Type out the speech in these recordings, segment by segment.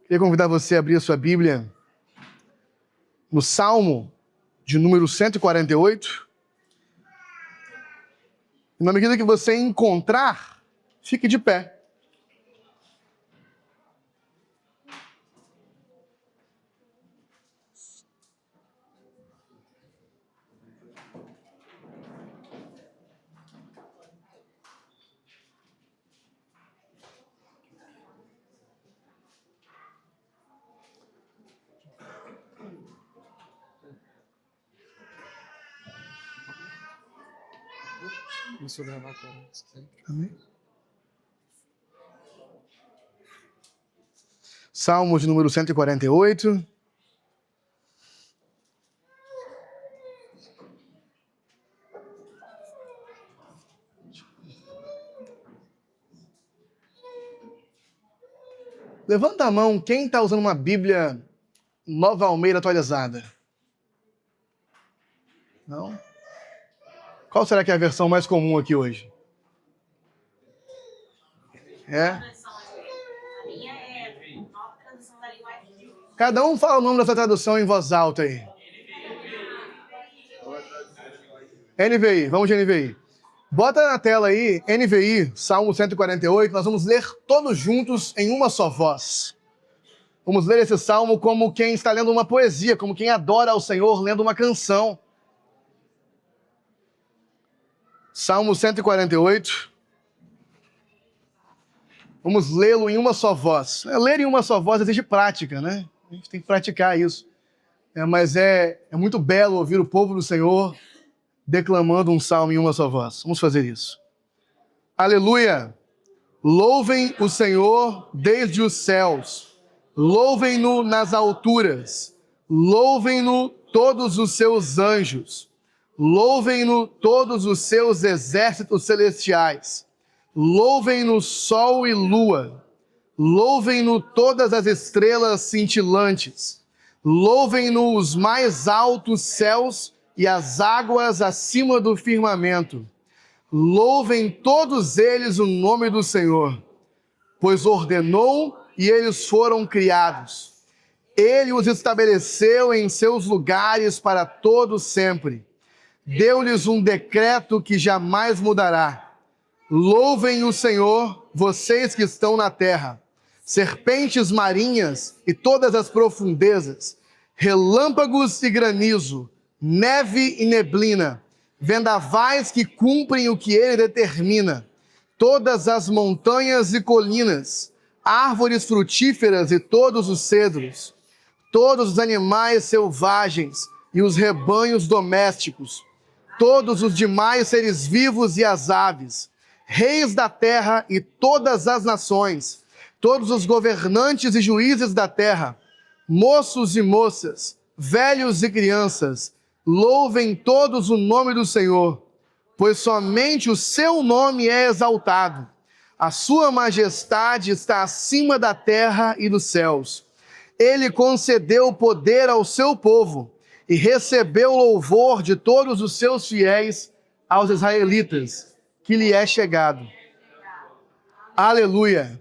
Queria convidar você a abrir a sua Bíblia no Salmo de número 148. E na medida que você encontrar, fique de pé. Amém. Salmo de número 148. Levanta a mão quem está usando uma Bíblia Nova Almeida atualizada. Não? Qual será que é a versão mais comum aqui hoje? É? Cada um fala o nome da sua tradução em voz alta aí. NVI, vamos de NVI. Bota na tela aí, NVI, Salmo 148, nós vamos ler todos juntos em uma só voz. Vamos ler esse salmo como quem está lendo uma poesia, como quem adora ao Senhor lendo uma canção. Salmo 148. Vamos lê-lo em uma só voz. Ler em uma só voz exige prática, né? A gente tem que praticar isso. Mas é muito belo ouvir o povo do Senhor declamando um salmo em uma só voz. Vamos fazer isso. Aleluia! Louvem o Senhor desde os céus. Louvem-no nas alturas. Louvem-no todos os seus anjos. Louvem-no todos os seus exércitos celestiais. Louvem-no sol e lua. Louvem-no todas as estrelas cintilantes. Louvem-no os mais altos céus e as águas acima do firmamento. Louvem todos eles o nome do Senhor, pois ordenou e eles foram criados. Ele os estabeleceu em seus lugares para todo sempre. Deu-lhes um decreto que jamais mudará. Louvem o Senhor, vocês que estão na terra, serpentes marinhas e todas as profundezas, relâmpagos e granizo, neve e neblina, vendavais que cumprem o que ele determina, todas as montanhas e colinas, árvores frutíferas e todos os cedros, todos os animais selvagens e os rebanhos domésticos, todos os demais seres vivos e as aves, reis da terra e todas as nações, todos os governantes e juízes da terra, moços e moças, velhos e crianças, louvem todos o nome do Senhor, pois somente o seu nome é exaltado. A sua majestade está acima da terra e dos céus. Ele concedeu poder ao seu povo e recebeu louvor de todos os seus fiéis aos israelitas, que lhe é chegado. Aleluia!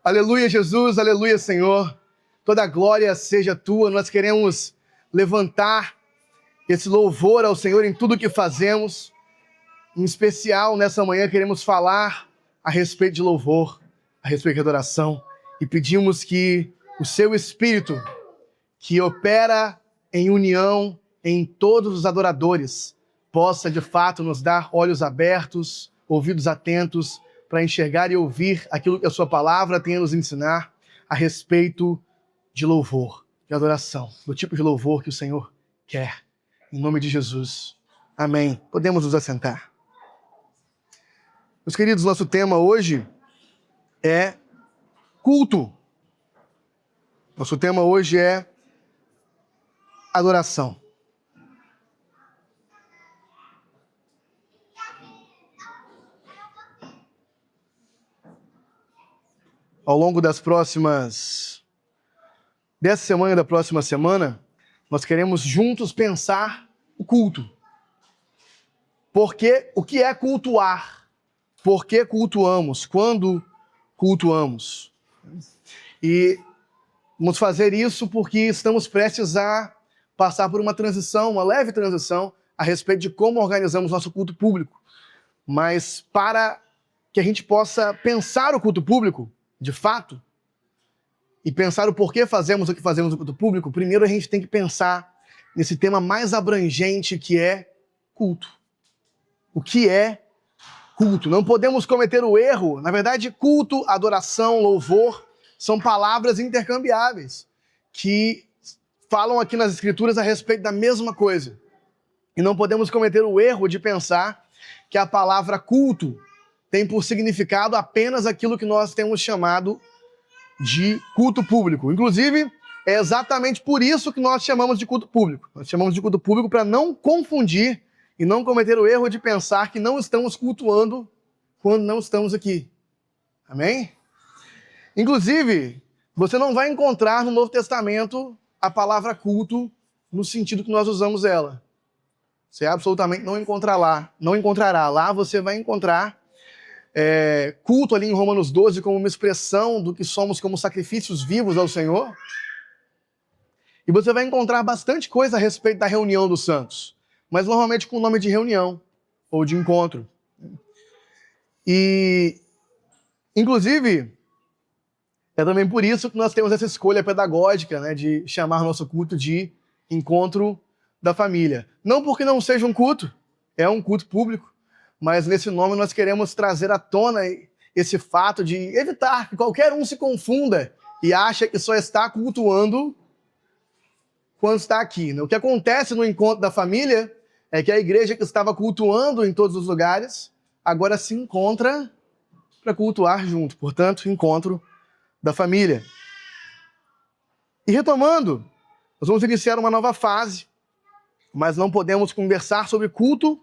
Aleluia, Jesus, aleluia, Senhor. Toda glória seja tua. Nós queremos levantar esse louvor ao Senhor em tudo que fazemos. Em especial, nessa manhã, queremos falar a respeito de louvor, a respeito de adoração. E pedimos que o seu Espírito, que opera em união em todos os adoradores, possa, de fato, nos dar olhos abertos, ouvidos atentos, para enxergar e ouvir aquilo que a sua palavra tem a nos ensinar a respeito de louvor, de adoração, do tipo de louvor que o Senhor quer. Em nome de Jesus. Amém. Podemos nos assentar. Meus queridos, nosso tema hoje é culto. Nosso tema hoje é adoração. Ao longo dessa semana e da próxima semana, nós queremos juntos pensar o culto. Porque o que é cultuar? Por que cultuamos? Quando cultuamos? E Vamos fazer isso porque estamos prestes a passar por uma transição, uma leve transição, a respeito de como organizamos nosso culto público. Mas para que a gente possa pensar o culto público, de fato, e pensar o porquê fazemos o que fazemos no culto público, primeiro a gente tem que pensar nesse tema mais abrangente que é culto. O que é culto? Não podemos cometer o erro. Na verdade, culto, adoração, louvor são palavras intercambiáveis que falam aqui nas Escrituras a respeito da mesma coisa. E não podemos cometer o erro de pensar que a palavra culto tem por significado apenas aquilo que nós temos chamado de culto público. Inclusive, é exatamente por isso que nós chamamos de culto público. Nós chamamos de culto público para não confundir e não cometer o erro de pensar que não estamos cultuando quando não estamos aqui. Amém? Inclusive, você não vai encontrar no Novo Testamento a palavra culto no sentido que nós usamos ela. Você absolutamente não encontrará. Lá você vai encontrar culto ali em Romanos 12 como uma expressão do que somos como sacrifícios vivos ao Senhor. E você vai encontrar bastante coisa a respeito da reunião dos santos, mas normalmente com o nome de reunião ou de encontro. E, inclusive, é também por isso que nós temos essa escolha pedagógica, né, de chamar nosso culto de encontro da família. Não porque não seja um culto, é um culto público, mas nesse nome nós queremos trazer à tona esse fato de evitar que qualquer um se confunda e ache que só está cultuando quando está aqui. O que acontece no encontro da família é que a igreja que estava cultuando em todos os lugares agora se encontra para cultuar junto. Portanto, encontro da família. E retomando, nós vamos iniciar uma nova fase, mas não podemos conversar sobre culto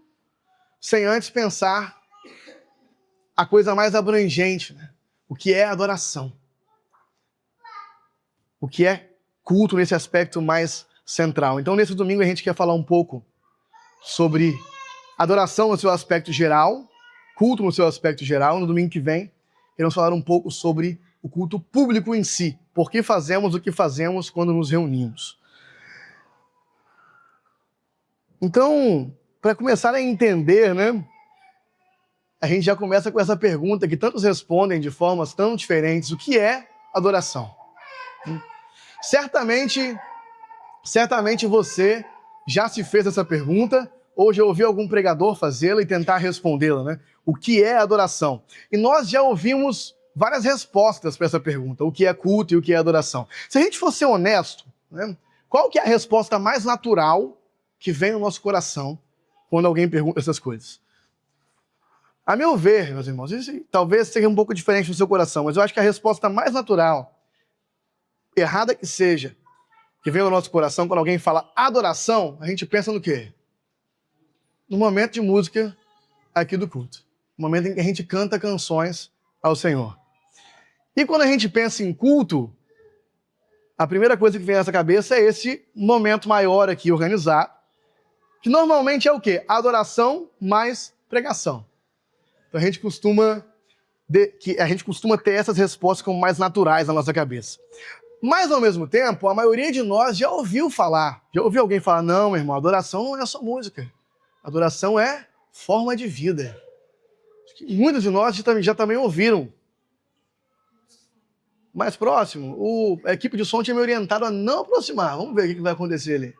sem antes pensar a coisa mais abrangente, né? O que é adoração. O que é culto nesse aspecto mais central. Então, nesse domingo, a gente quer falar um pouco sobre adoração no seu aspecto geral, culto no seu aspecto geral. No domingo que vem, queremos falar um pouco sobre o culto público em si. Por que fazemos o que fazemos quando nos reunimos. Então, para começar a entender, né, a gente já começa com essa pergunta que tantos respondem de formas tão diferentes. O que é adoração? Certamente você já se fez essa pergunta ou já ouviu algum pregador fazê-la e tentar respondê-la, né? O que é adoração? E nós já ouvimos várias respostas para essa pergunta. O que é culto e o que é adoração? Se a gente fosse honesto, né, qual que é a resposta mais natural que vem no nosso coração quando alguém pergunta essas coisas? A meu ver, meus irmãos, isso talvez seja um pouco diferente no seu coração, mas eu acho que a resposta mais natural, errada que seja, que vem no nosso coração quando alguém fala adoração, a gente pensa no quê? No momento de música aqui do culto. No momento em que a gente canta canções ao Senhor. E quando a gente pensa em culto, a primeira coisa que vem à nossa cabeça é esse momento maior aqui organizado, que normalmente é o quê? Adoração mais pregação. Então a gente costuma ter essas respostas como mais naturais na nossa cabeça. Mas, ao mesmo tempo, a maioria de nós já ouviu alguém falar, não, meu irmão, adoração não é só música. Adoração é forma de vida. Acho que muitos de nós já também ouviram. Mais próximo, a equipe de som tinha me orientado a não aproximar. Vamos ver o que vai acontecer ali.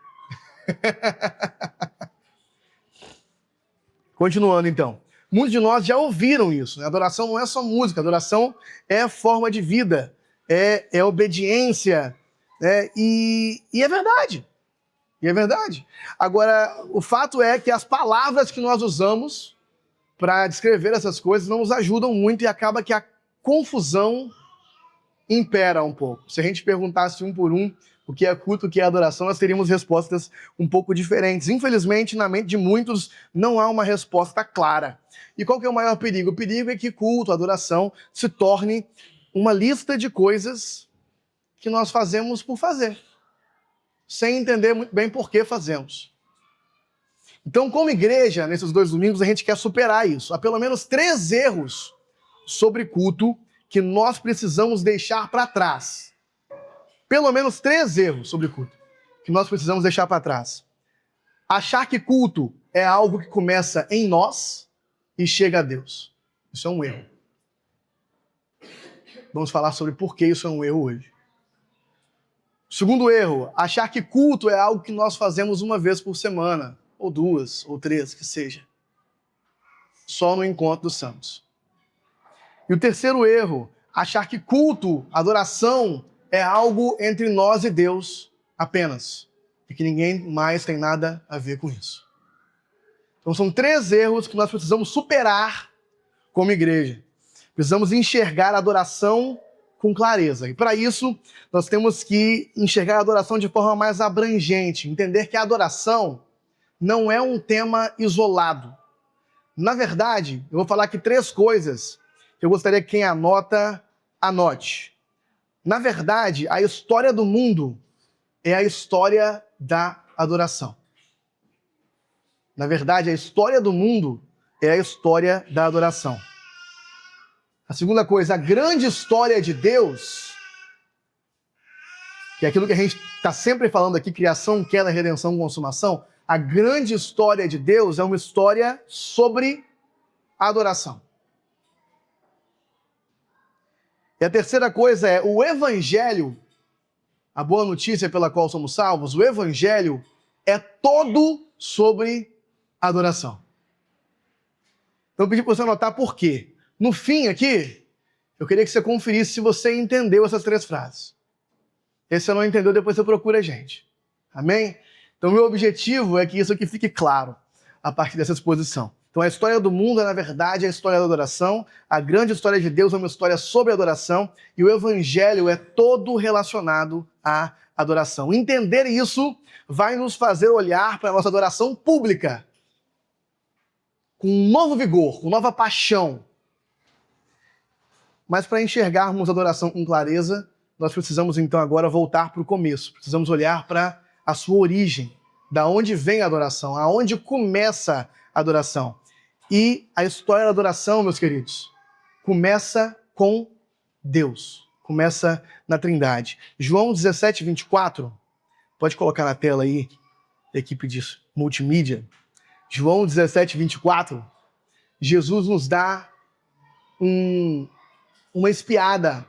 Continuando, então. Muitos de nós já ouviram isso, né? Adoração não é só música, adoração é forma de vida, é obediência, né? E é verdade. E é verdade. Agora, o fato é que as palavras que nós usamos para descrever essas coisas não nos ajudam muito e acaba que a confusão impera um pouco. Se a gente perguntasse um por um o que é culto, o que é adoração, nós teríamos respostas um pouco diferentes. Infelizmente, na mente de muitos, não há uma resposta clara. E qual que é o maior perigo? O perigo é que culto, adoração, se torne uma lista de coisas que nós fazemos por fazer, sem entender muito bem por que fazemos. Então, como igreja, nesses 2 domingos, a gente quer superar isso. Há pelo menos 3 erros sobre culto que nós precisamos deixar para trás. pelo menos 3 erros sobre culto que nós precisamos deixar para trás. Achar que culto é algo que começa em nós e chega a Deus. Isso é um erro. Vamos falar sobre por que isso é um erro hoje. Segundo erro, achar que culto é algo que nós fazemos uma vez por semana, ou 2, ou 3, que seja. Só no encontro dos santos. E o terceiro erro, achar que culto, adoração, é algo entre nós e Deus apenas. E que ninguém mais tem nada a ver com isso. Então são 3 erros que nós precisamos superar como igreja. Precisamos enxergar a adoração com clareza. E para isso, nós temos que enxergar a adoração de forma mais abrangente. Entender que a adoração não é um tema isolado. Na verdade, eu vou falar aqui 3 coisas que eu gostaria que quem anota, anote. Na verdade, a história do mundo é a história da adoração. Na verdade, a história do mundo é a história da adoração. A segunda coisa, a grande história de Deus, que é aquilo que a gente está sempre falando aqui, criação, queda, redenção, consumação, a grande história de Deus é uma história sobre adoração. E a terceira coisa é o Evangelho, a boa notícia pela qual somos salvos, o Evangelho é todo sobre adoração. Então eu pedi para você anotar por quê. No fim aqui, eu queria que você conferisse se você entendeu essas 3 frases. E se você não entendeu, depois você procura a gente. Amém? Então meu objetivo é que isso aqui fique claro a partir dessa exposição. Então a história do mundo é, na verdade, a história da adoração. A grande história de Deus é uma história sobre adoração. E o Evangelho é todo relacionado à adoração. Entender isso vai nos fazer olhar para a nossa adoração pública com um novo vigor, com nova paixão. Mas para enxergarmos a adoração com clareza, nós precisamos então agora voltar para o começo. Precisamos olhar para a sua origem, da onde vem a adoração, aonde começa a adoração. E a história da adoração, meus queridos, começa com Deus, começa na Trindade. João 17, 24, pode colocar na tela aí, equipe de multimídia. João 17, 24, Jesus nos dá uma espiada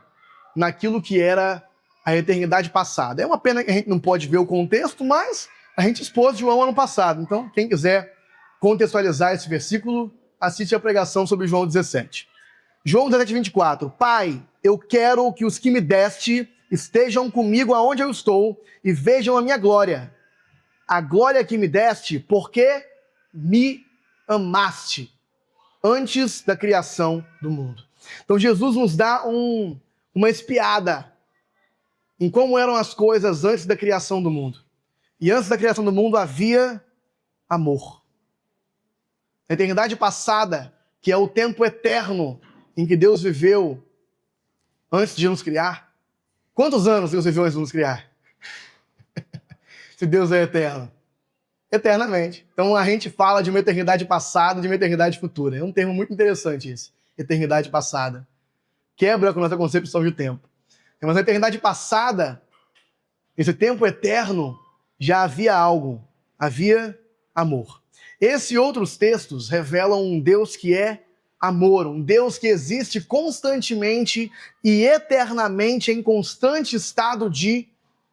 naquilo que era a eternidade passada. É uma pena que a gente não pode ver o contexto, mas a gente expôs João ano passado. Então, quem quiser contextualizar esse versículo, assiste a pregação sobre João 17. João 17, 24. Pai, eu quero que os que me deste estejam comigo aonde eu estou e vejam a minha glória. A glória que me deste, porque me amaste antes da criação do mundo. Então Jesus nos dá uma espiada em como eram as coisas antes da criação do mundo. E antes da criação do mundo havia amor. Na eternidade passada, que é o tempo eterno em que Deus viveu antes de nos criar. Quantos anos Deus viveu antes de nos criar? Se Deus é eterno. Eternamente. Então a gente fala de uma eternidade passada e de uma eternidade futura. É um termo muito interessante isso. Eternidade passada. Quebra com a nossa concepção de tempo. Mas na eternidade passada, esse tempo eterno, já havia algo. Havia amor. Esse e outros textos revelam um Deus que é amor, um Deus que existe constantemente e eternamente em constante estado de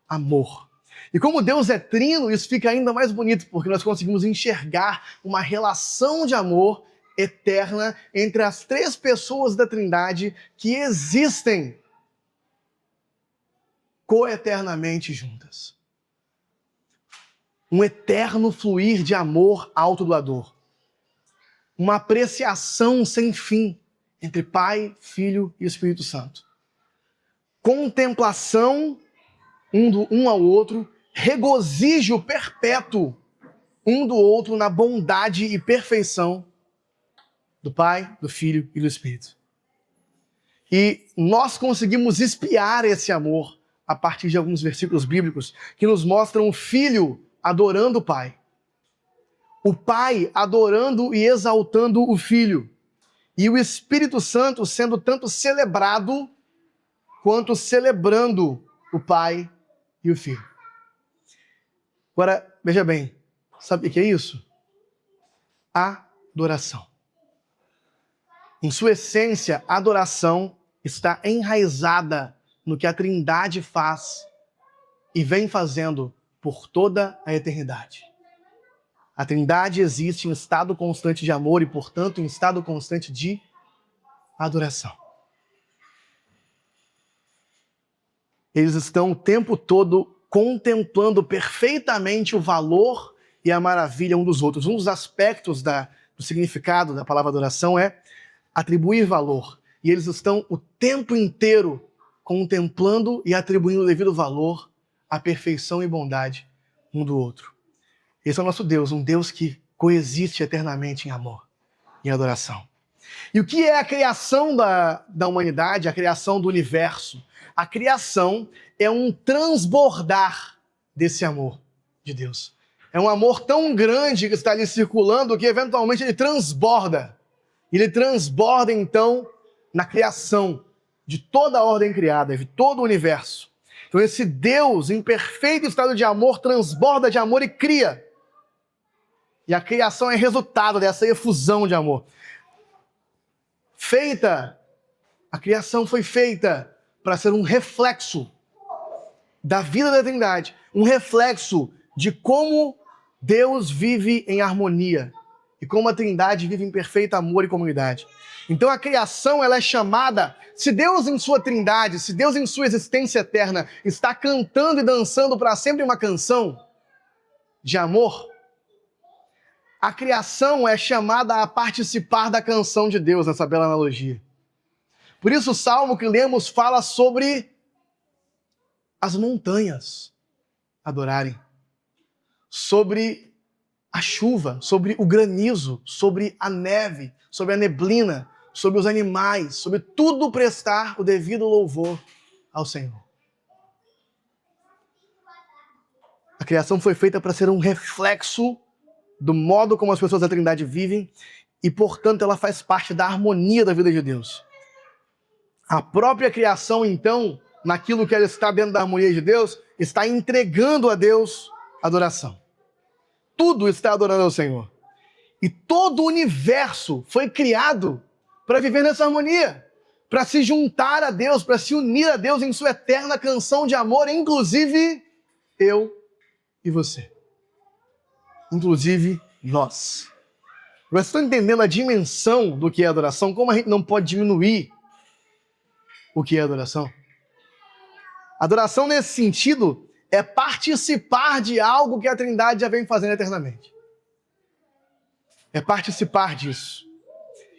amor. E como Deus é trino, isso fica ainda mais bonito, porque nós conseguimos enxergar uma relação de amor eterna entre as 3 pessoas da Trindade que existem coeternamente juntas. Um eterno fluir de amor autodoador. Uma apreciação sem fim entre Pai, Filho e Espírito Santo. Contemplação um ao outro, regozijo perpétuo um do outro na bondade e perfeição do Pai, do Filho e do Espírito. E nós conseguimos espiar esse amor a partir de alguns versículos bíblicos que nos mostram o Filho adorando o Pai. O Pai adorando e exaltando o Filho. E o Espírito Santo sendo tanto celebrado quanto celebrando o Pai e o Filho. Agora, veja bem, sabe o que é isso? Adoração. Em sua essência, a adoração está enraizada no que a Trindade faz e vem fazendo por toda a eternidade. A Trindade existe em estado constante de amor e, portanto, em estado constante de adoração. Eles estão o tempo todo contemplando perfeitamente o valor e a maravilha um dos outros. Um dos aspectos do significado da palavra adoração é atribuir valor. E eles estão o tempo inteiro contemplando e atribuindo o devido valor à perfeição e bondade um do outro. Esse é o nosso Deus, um Deus que coexiste eternamente em amor e adoração. E o que é a criação da humanidade, a criação do universo? A criação é um transbordar desse amor de Deus. É um amor tão grande que está ali circulando que eventualmente ele transborda. Ele transborda então na criação de toda a ordem criada, de todo o universo. Então esse Deus em perfeito estado de amor transborda de amor e cria. E a criação é resultado dessa efusão de amor. A criação foi feita para ser um reflexo da vida da Trindade, um reflexo de como Deus vive em harmonia e como a Trindade vive em perfeito amor e comunidade. Então a criação ela é chamada, se Deus em sua Trindade, se Deus em sua existência eterna está cantando e dançando para sempre uma canção de amor, a criação é chamada a participar da canção de Deus, nessa bela analogia. Por isso o salmo que lemos fala sobre as montanhas adorarem, sobre a chuva, sobre o granizo, sobre a neve, sobre a neblina, sobre os animais, sobre tudo prestar o devido louvor ao Senhor. A criação foi feita para ser um reflexo do modo como as pessoas da Trindade vivem e, portanto, ela faz parte da harmonia da vida de Deus. A própria criação, então, naquilo que ela está dentro da harmonia de Deus, está entregando a Deus adoração. Tudo está adorando ao Senhor. E todo o universo foi criado para viver nessa harmonia, para se juntar a Deus, para se unir a Deus em sua eterna canção de amor, inclusive eu e você. Inclusive nós. Vocês estão entendendo a dimensão do que é adoração? Como a gente não pode diminuir o que é adoração? Adoração, nesse sentido, é participar de algo que a Trindade já vem fazendo eternamente. É participar disso.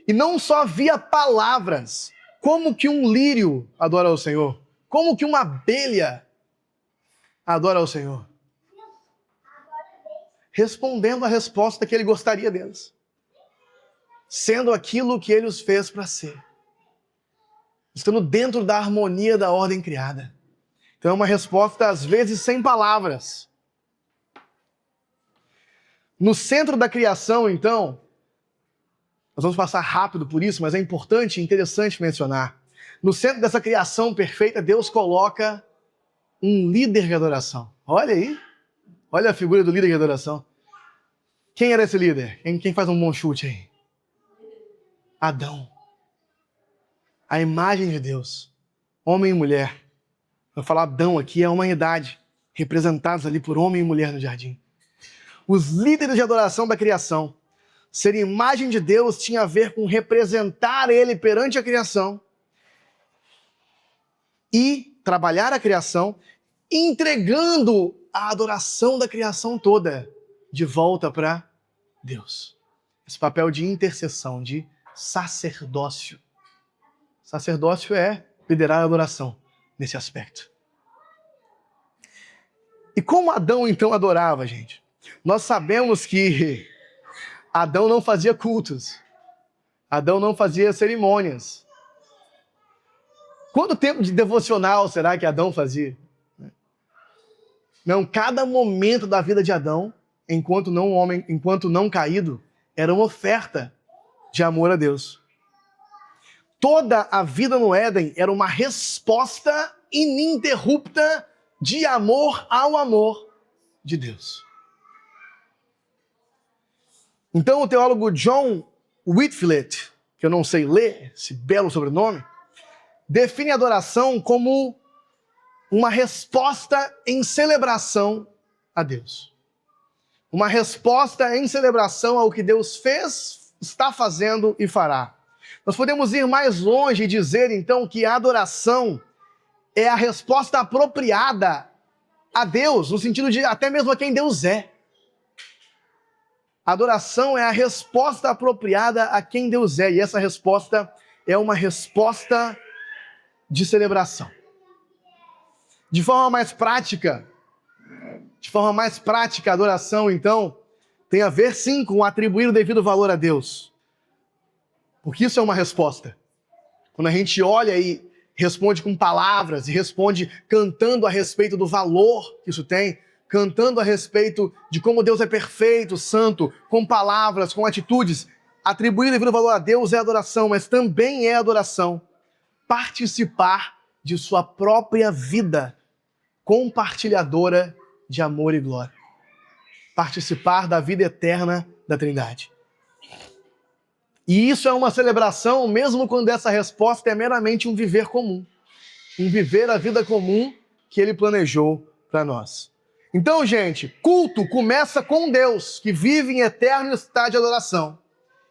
E não só via palavras. Como que um lírio adora ao Senhor? Como que uma abelha adora ao Senhor? Respondendo a resposta que ele gostaria deles. Sendo aquilo que ele os fez para ser. Estando dentro da harmonia da ordem criada. Então é uma resposta, às vezes, sem palavras. No centro da criação, então, nós vamos passar rápido por isso, mas é importante e interessante mencionar. No centro dessa criação perfeita, Deus coloca um líder de adoração. Olha aí. Olha a figura do líder de adoração. Quem era esse líder? Quem faz um bom chute aí? Adão. A imagem de Deus. Homem e mulher. Vou falar Adão aqui, é a humanidade. Representados ali por homem e mulher no jardim. Os líderes de adoração da criação. Ser imagem de Deus tinha a ver com representar Ele perante a criação. E trabalhar a criação, entregando a adoração da criação toda de volta para Deus. Esse papel de intercessão, de sacerdócio. Sacerdócio é liderar a adoração nesse aspecto. E como Adão então adorava, gente? Nós sabemos que Adão não fazia cultos. Adão não fazia cerimônias. Quanto tempo de devocional será que Adão fazia? Não, cada momento da vida de Adão, enquanto não caído, era uma oferta de amor a Deus. Toda a vida no Éden era uma resposta ininterrupta de amor ao amor de Deus. Então o teólogo John Whitfield, que eu não sei ler, esse belo sobrenome, define a adoração como uma resposta em celebração a Deus. Uma resposta em celebração ao que Deus fez, está fazendo e fará. Nós podemos ir mais longe e dizer, então, que a adoração é a resposta apropriada a Deus, no sentido de até mesmo a quem Deus é. A adoração é a resposta apropriada a quem Deus é, e essa resposta é uma resposta de celebração. De forma mais prática, a adoração, então, tem a ver, sim, com atribuir o devido valor a Deus. Porque isso é uma resposta. Quando a gente olha e responde com palavras, e responde cantando a respeito do valor que isso tem, cantando a respeito de como Deus é perfeito, santo, com palavras, com atitudes, atribuir o devido valor a Deus é adoração, mas também é adoração participar de sua própria vida compartilhadora de amor e glória. Participar da vida eterna da Trindade. E isso é uma celebração, mesmo quando essa resposta é meramente um viver comum. Um viver a vida comum que Ele planejou para nós. Então, gente, culto começa com Deus, que vive em eterno estado de adoração.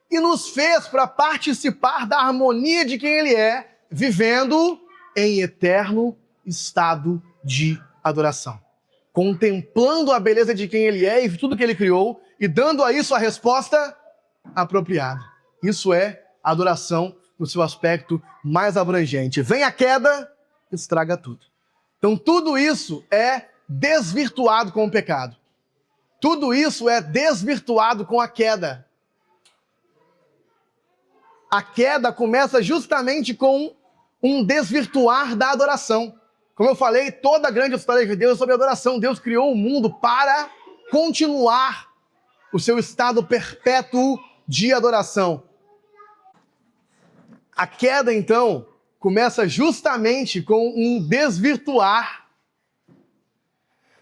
E nos fez para participar da harmonia de quem Ele é, vivendo em eterno estado de adoração. Contemplando a beleza de quem Ele é e tudo que Ele criou, e dando a isso a resposta apropriada. Isso é adoração no seu aspecto mais abrangente. Vem a queda, estraga tudo. Então tudo isso é desvirtuado com o pecado. Tudo isso é desvirtuado com a queda. A queda começa justamente com um desvirtuar da adoração. Como eu falei, toda a grande história de Deus é sobre adoração. Deus criou o mundo para continuar o seu estado perpétuo de adoração. A queda, então, começa justamente com um desvirtuar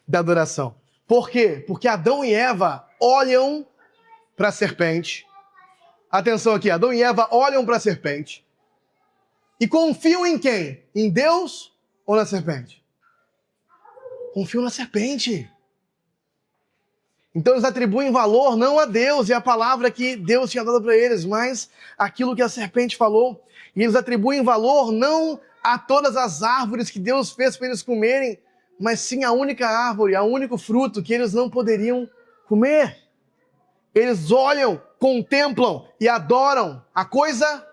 da adoração. Por quê? Porque Adão e Eva olham para a serpente. Atenção aqui, Adão e Eva olham para a serpente e confiam em quem? Em Deus ou na serpente? Confiam na serpente. Então eles atribuem valor não a Deus e a palavra que Deus tinha dado para eles, mas aquilo que a serpente falou. E eles atribuem valor não a todas as árvores que Deus fez para eles comerem, mas sim a única árvore, o único fruto que eles não poderiam comer. Eles olham, contemplam e adoram a coisa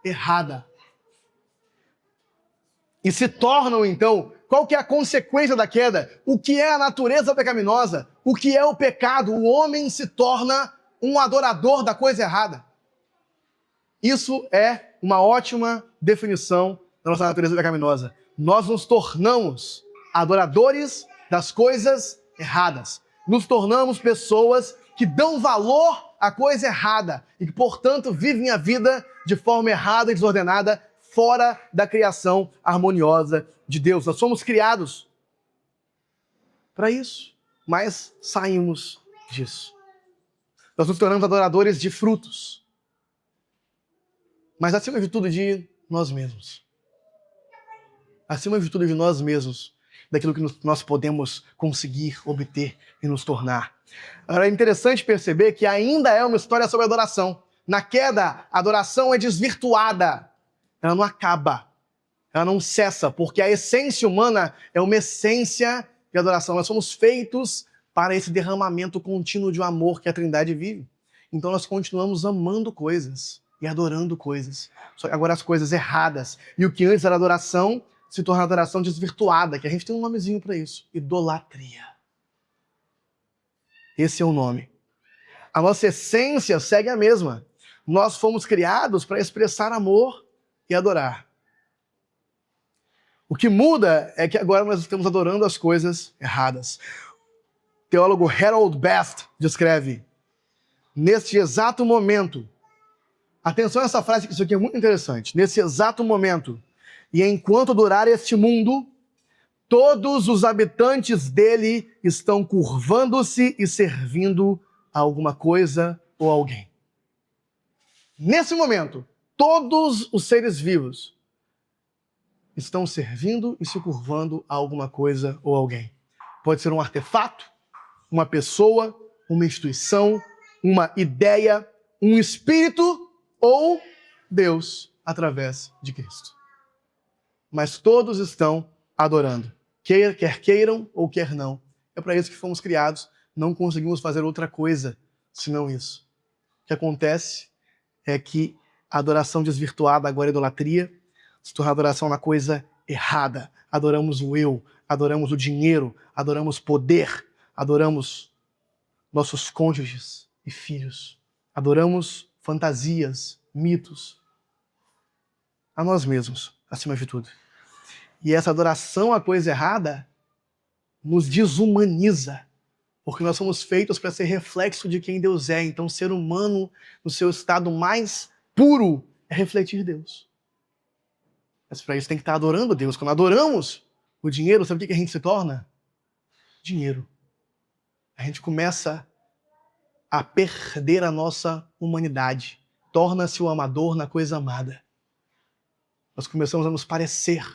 errada. E se tornam, então, qual que é a consequência da queda? O que é a natureza pecaminosa? O que é o pecado? O homem se torna um adorador da coisa errada. Isso é uma ótima definição da nossa natureza pecaminosa. Nós nos tornamos adoradores das coisas erradas. Nos tornamos pessoas que dão valor à coisa errada e que, portanto, vivem a vida de forma errada e desordenada, fora da criação harmoniosa de Deus. Nós somos criados para isso, mas saímos disso. Nós nos tornamos adoradores de frutos, mas acima de tudo de nós mesmos. Acima de tudo de nós mesmos, daquilo que nós podemos conseguir obter e nos tornar. Agora é interessante perceber que ainda é uma história sobre adoração. Na queda, a adoração é desvirtuada. Ela não acaba, ela não cessa, porque a essência humana é uma essência de adoração. Nós somos feitos para esse derramamento contínuo de amor que a Trindade vive. Então nós continuamos amando coisas e adorando coisas. Só que agora as coisas erradas. E o que antes era adoração se torna adoração desvirtuada, que a gente tem um nomezinho para isso: idolatria. Esse é o nome. A nossa essência segue a mesma. Nós fomos criados para expressar amor e adorar. O que muda é que agora nós estamos adorando as coisas erradas. O teólogo Harold Best descreve: neste exato momento, atenção a essa frase, que isso aqui é muito interessante, nesse exato momento, e enquanto durar este mundo, todos os habitantes dele estão curvando-se e servindo a alguma coisa ou alguém. Nesse momento, todos os seres vivos estão servindo e se curvando a alguma coisa ou alguém. Pode ser um artefato, uma pessoa, uma instituição, uma ideia, um espírito ou Deus através de Cristo. Mas todos estão adorando, quer queiram ou quer não. É para isso que fomos criados, não conseguimos fazer outra coisa senão isso. O que acontece é que a adoração desvirtuada agora é idolatria, se torna adoração na coisa errada. Adoramos o eu, adoramos o dinheiro, adoramos poder, adoramos nossos cônjuges e filhos, adoramos fantasias, mitos, a nós mesmos, acima de tudo. E essa adoração à coisa errada nos desumaniza, porque nós somos feitos para ser reflexo de quem Deus é. Então, o ser humano, no seu estado mais puro, é refletir Deus. Mas para isso tem que estar adorando Deus. Quando adoramos o dinheiro, sabe o que a gente se torna? Dinheiro. A gente começa a perder a nossa humanidade. Torna-se o amador na coisa amada. Nós começamos a nos parecer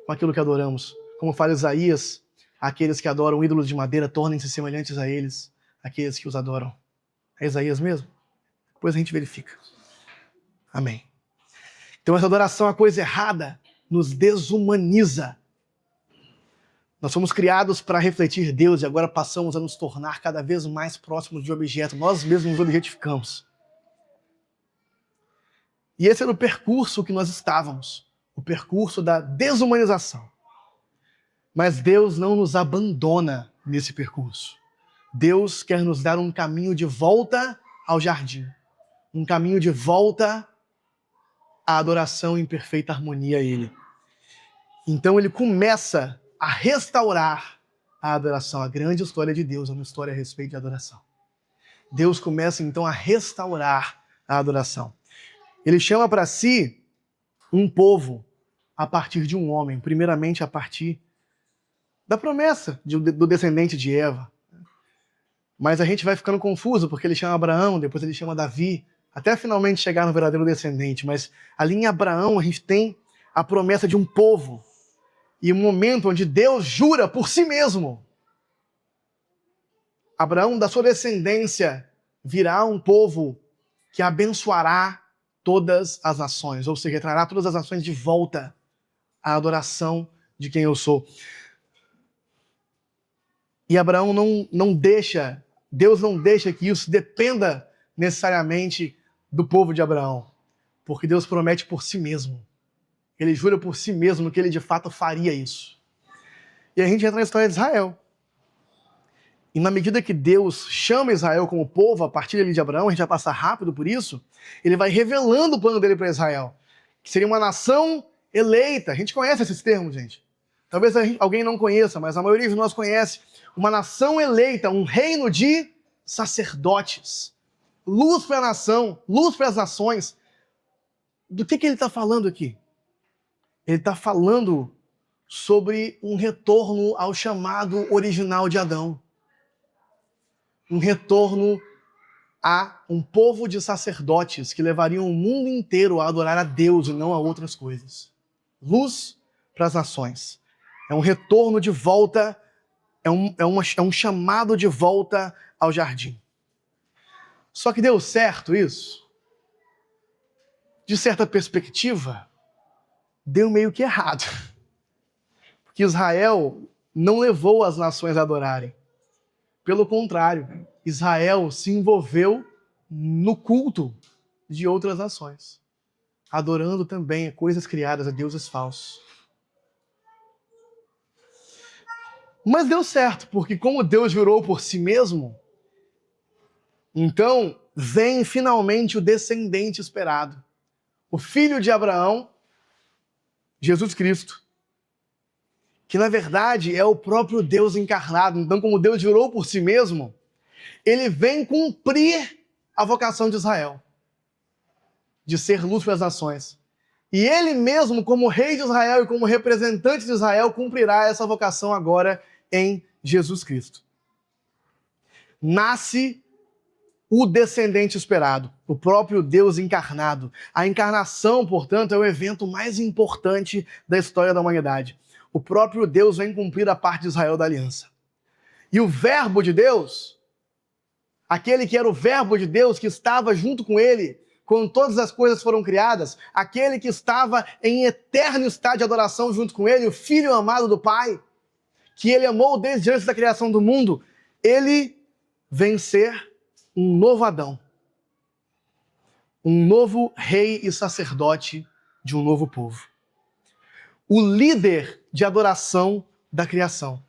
com aquilo que adoramos. Como fala Isaías, aqueles que adoram ídolos de madeira tornem-se semelhantes a eles, aqueles que os adoram. É Isaías mesmo? Depois a gente verifica. Amém. Então essa adoração à coisa errada nos desumaniza. Nós somos criados para refletir Deus e agora passamos a nos tornar cada vez mais próximos de objeto. Nós mesmos nos objetificamos. E esse era o percurso que nós estávamos. O percurso da desumanização. Mas Deus não nos abandona nesse percurso. Deus quer nos dar um caminho de volta ao jardim. Um caminho de volta à adoração em perfeita harmonia a Ele. Então Ele começa a restaurar a adoração. A grande história de Deus é uma história a respeito de adoração. Deus começa então a restaurar a adoração. Ele chama para si um povo a partir de um homem, primeiramente a partir da promessa do descendente de Eva. Mas a gente vai ficando confuso, porque ele chama Abraão, depois ele chama Davi, até finalmente chegar no verdadeiro descendente. Mas ali em Abraão a gente tem a promessa de um povo, e um momento onde Deus jura por si mesmo. Abraão, da sua descendência, virá um povo que abençoará todas as nações, ou seja, trará todas as nações de volta à adoração de quem eu sou. E Abraão não deixa, Deus não deixa que isso dependa necessariamente do povo de Abraão, porque Deus promete por si mesmo. Ele jura por si mesmo que ele de fato faria isso. E a gente entra na história de Israel. E na medida que Deus chama Israel como povo, a partir ali de Abraão, a gente vai passar rápido por isso, ele vai revelando o plano dele para Israel, que seria uma nação eleita. A gente conhece esses termos, gente. Talvez alguém não conheça, mas a maioria de nós conhece. Uma nação eleita, um reino de sacerdotes. Luz para a nação, luz para as nações. Do que ele está falando aqui? Ele está falando sobre um retorno ao chamado original de Adão. Um retorno a um povo de sacerdotes que levariam o mundo inteiro a adorar a Deus e não a outras coisas. Luz para as nações. É um retorno de volta, é um chamado de volta ao jardim. Só que deu certo isso? De certa perspectiva, deu meio que errado. Porque Israel não levou as nações a adorarem. Pelo contrário, Israel se envolveu no culto de outras nações, adorando também coisas criadas a deuses falsos. Mas deu certo, porque como Deus jurou por si mesmo, então vem finalmente o descendente esperado, o filho de Abraão, Jesus Cristo, que na verdade é o próprio Deus encarnado. Então, como Deus jurou por si mesmo, ele vem cumprir a vocação de Israel, de ser luz para as nações. E ele mesmo, como rei de Israel e como representante de Israel, cumprirá essa vocação agora em Jesus Cristo. Nasce o descendente esperado, o próprio Deus encarnado. A encarnação, portanto, é o evento mais importante da história da humanidade. O próprio Deus vem cumprir a parte de Israel da aliança. E o Verbo de Deus, aquele que era o Verbo de Deus, que estava junto com ele, quando todas as coisas foram criadas, aquele que estava em eterno estado de adoração junto com ele, o Filho amado do Pai, que ele amou desde antes da criação do mundo, ele vem ser um novo Adão, um novo rei e sacerdote de um novo povo. O líder de adoração da criação.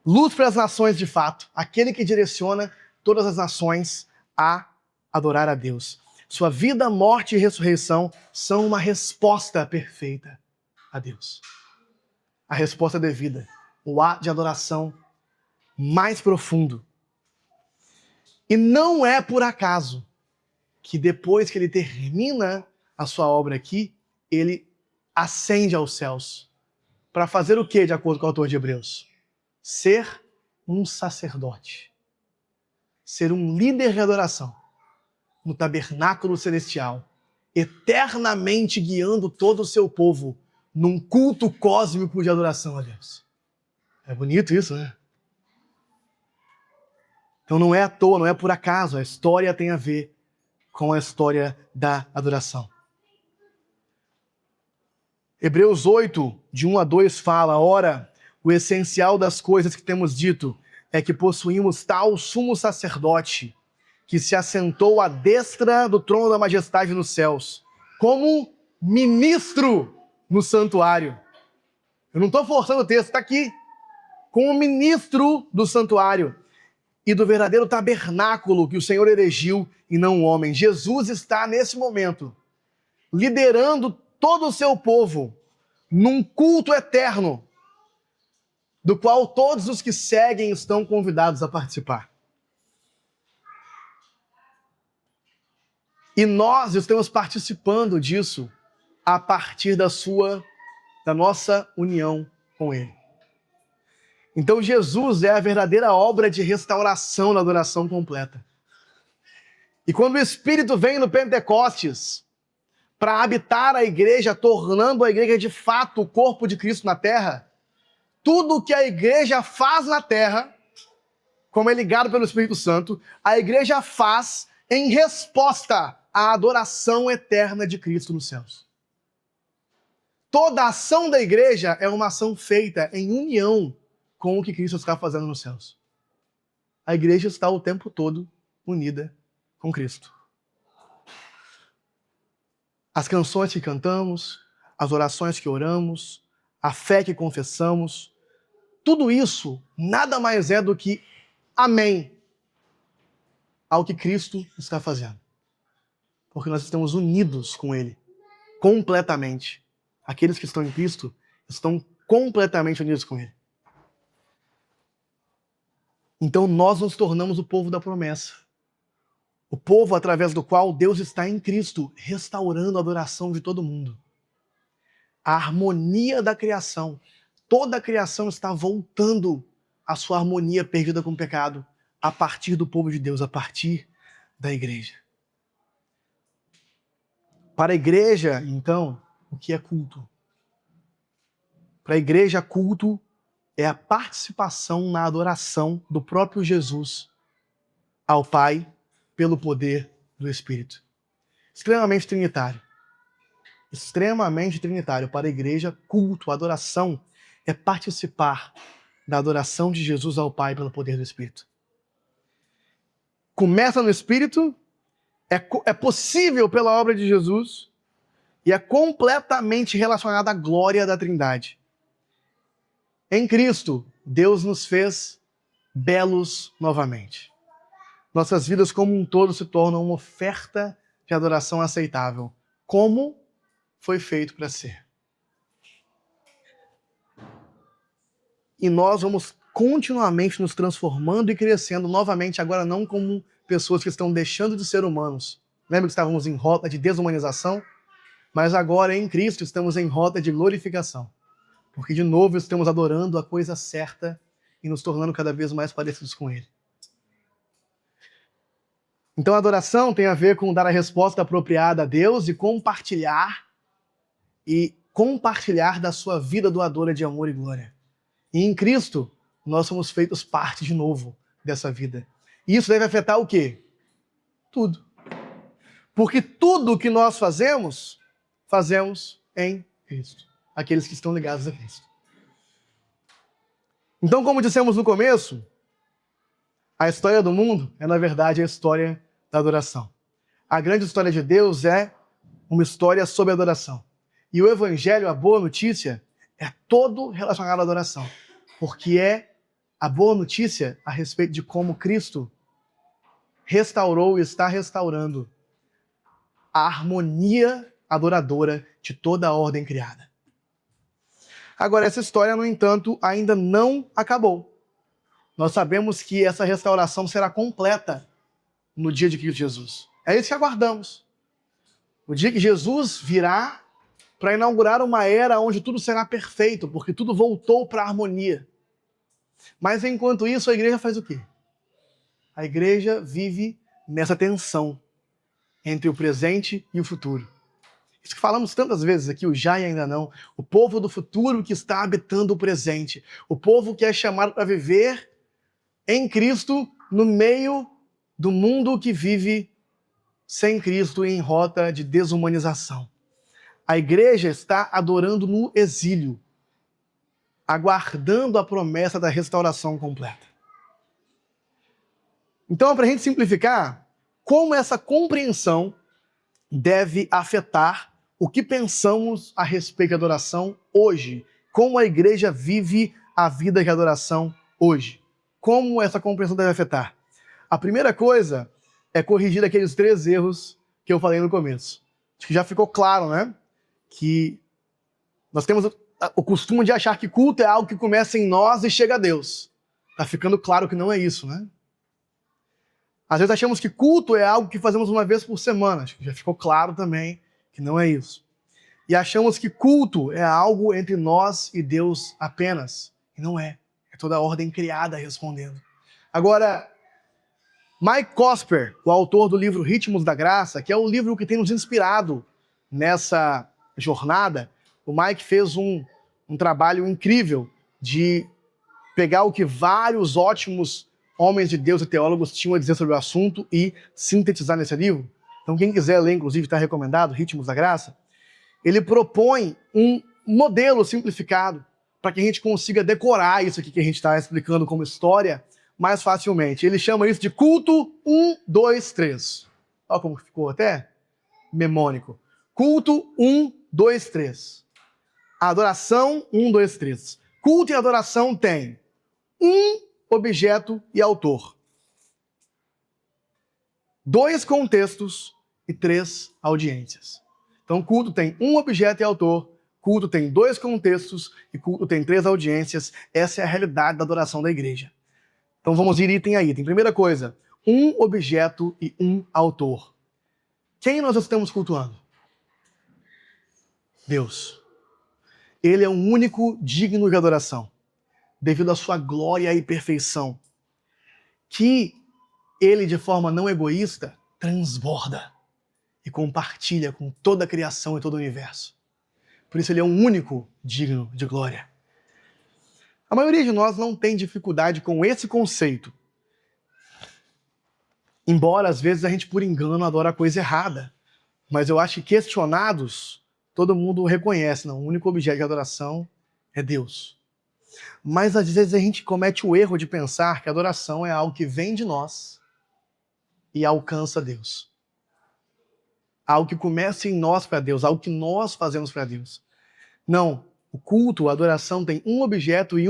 Luz para as nações de fato, aquele que direciona todas as nações a adorar a Deus. Sua vida, morte e ressurreição são uma resposta perfeita a Deus. A resposta devida, o ato de adoração mais profundo. E não é por acaso que depois que ele termina a sua obra aqui, ele ascende aos céus. Para fazer o quê, de acordo com o autor de Hebreus? Ser um sacerdote. Ser um líder de adoração no tabernáculo celestial, eternamente guiando todo o seu povo num culto cósmico de adoração a Deus. É bonito isso, né? Então não é à toa, não é por acaso, a história tem a ver com a história da adoração. Hebreus 8, de 1 a 2 fala: ora, o essencial das coisas que temos dito é que possuímos tal sumo sacerdote que se assentou à destra do trono da majestade nos céus, como ministro no santuário. Eu não estou forçando o texto, está aqui. Como ministro do santuário e do verdadeiro tabernáculo que o Senhor erigiu e não o homem. Jesus está, nesse momento, liderando todo o seu povo num culto eterno, do qual todos os que seguem estão convidados a participar. E nós estamos participando disso a partir da nossa união com Ele. Então Jesus é a verdadeira obra de restauração da adoração completa. E quando o Espírito vem no Pentecostes para habitar a igreja, tornando a igreja de fato o corpo de Cristo na terra, tudo o que a igreja faz na terra, como é ligado pelo Espírito Santo, a igreja faz em resposta à adoração eterna de Cristo nos céus. Toda a ação da igreja é uma ação feita em união com o que Cristo está fazendo nos céus. A igreja está o tempo todo unida com Cristo. As canções que cantamos, as orações que oramos, a fé que confessamos, tudo isso nada mais é do que amém ao que Cristo está fazendo. Porque nós estamos unidos com Ele, completamente. Aqueles que estão em Cristo estão completamente unidos com Ele. Então nós nos tornamos o povo da promessa. O povo através do qual Deus está em Cristo, restaurando a adoração de todo mundo. A harmonia da criação. Toda a criação está voltando à sua harmonia perdida com o pecado, a partir do povo de Deus, a partir da igreja. Para a igreja, então, o que é culto? Para a igreja, culto é a participação na adoração do próprio Jesus ao Pai pelo poder do Espírito. Extremamente trinitário. Extremamente trinitário. Para a igreja, culto, adoração, é participar da adoração de Jesus ao Pai pelo poder do Espírito. Começa no Espírito, é possível pela obra de Jesus e é completamente relacionado à glória da Trindade. Em Cristo, Deus nos fez belos novamente. Nossas vidas como um todo se tornam uma oferta de adoração aceitável, como foi feito para ser. E nós vamos continuamente nos transformando e crescendo novamente, agora não como pessoas que estão deixando de ser humanos. Lembra que estávamos em rota de desumanização? Mas agora em Cristo estamos em rota de glorificação. Porque de novo estamos adorando a coisa certa e nos tornando cada vez mais parecidos com Ele. Então a adoração tem a ver com dar a resposta apropriada a Deus e compartilhar da sua vida doadora de amor e glória. E em Cristo, nós somos feitos parte de novo dessa vida. E isso deve afetar o quê? Tudo. Porque tudo que nós fazemos em Cristo. Aqueles que estão ligados a Cristo. Então, como dissemos no começo, a história do mundo é, na verdade, a história da adoração. A grande história de Deus é uma história sobre adoração. E o Evangelho, a boa notícia, é todo relacionado à adoração. Porque é a boa notícia a respeito de como Cristo restaurou e está restaurando a harmonia adoradora de toda a ordem criada. Agora, essa história, no entanto, ainda não acabou. Nós sabemos que essa restauração será completa no dia de Cristo Jesus. É isso que aguardamos. O dia que Jesus virá para inaugurar uma era onde tudo será perfeito, porque tudo voltou para a harmonia. Mas enquanto isso, a igreja faz o quê? A igreja vive nessa tensão entre o presente e o futuro. Isso que falamos tantas vezes aqui, o já e ainda não. O povo do futuro que está habitando o presente. O povo que é chamado para viver em Cristo no meio do mundo que vive sem Cristo e em rota de desumanização. A igreja está adorando no exílio, aguardando a promessa da restauração completa. Então, para a gente simplificar, como essa compreensão deve afetar o que pensamos a respeito da adoração hoje? Como a igreja vive a vida de adoração hoje? Como essa compreensão deve afetar? A primeira coisa é corrigir aqueles 3 erros que eu falei no começo. Acho que já ficou claro, né? Que nós temos o costume de achar que culto é algo que começa em nós e chega a Deus. Tá ficando claro que não é isso, né? Às vezes achamos que culto é algo que fazemos uma vez por semana. Acho que já ficou claro também que não é isso. E achamos que culto é algo entre nós e Deus apenas. E não é. É toda a ordem criada respondendo. Agora, Mike Cosper, o autor do livro Ritmos da Graça, que é o livro que tem nos inspirado nessa jornada, o Mike fez um trabalho incrível de pegar o que vários ótimos homens de Deus e teólogos tinham a dizer sobre o assunto e sintetizar nesse livro. Então quem quiser ler, inclusive, está recomendado, Ritmos da Graça. Ele propõe um modelo simplificado para que a gente consiga decorar isso aqui que a gente está explicando como história mais facilmente. Ele chama isso de culto 1, 2, 3. Olha como ficou até memônico. Culto 1, 2, 3. Adoração 1, 2, 3. Culto e adoração tem objeto e autor. 2 contextos e 3 audiências. Então, culto tem objeto e autor, culto tem 2 contextos e culto tem 3 audiências. Essa é a realidade da adoração da igreja. Então, vamos ir item a item. Primeira coisa, objeto e autor. Quem nós estamos cultuando? Deus. Ele é o único digno de adoração, devido à sua glória e perfeição, que ele, de forma não egoísta, transborda e compartilha com toda a criação e todo o universo. Por isso ele é o único digno de glória. A maioria de nós não tem dificuldade com esse conceito, embora às vezes a gente por engano adora a coisa errada. Mas eu acho que questionados, todo mundo reconhece, não, o único objeto de adoração é Deus. Mas às vezes a gente comete o erro de pensar que a adoração é algo que vem de nós e alcança Deus. Algo que começa em nós para Deus, algo que nós fazemos para Deus. Não, o culto, a adoração tem objeto e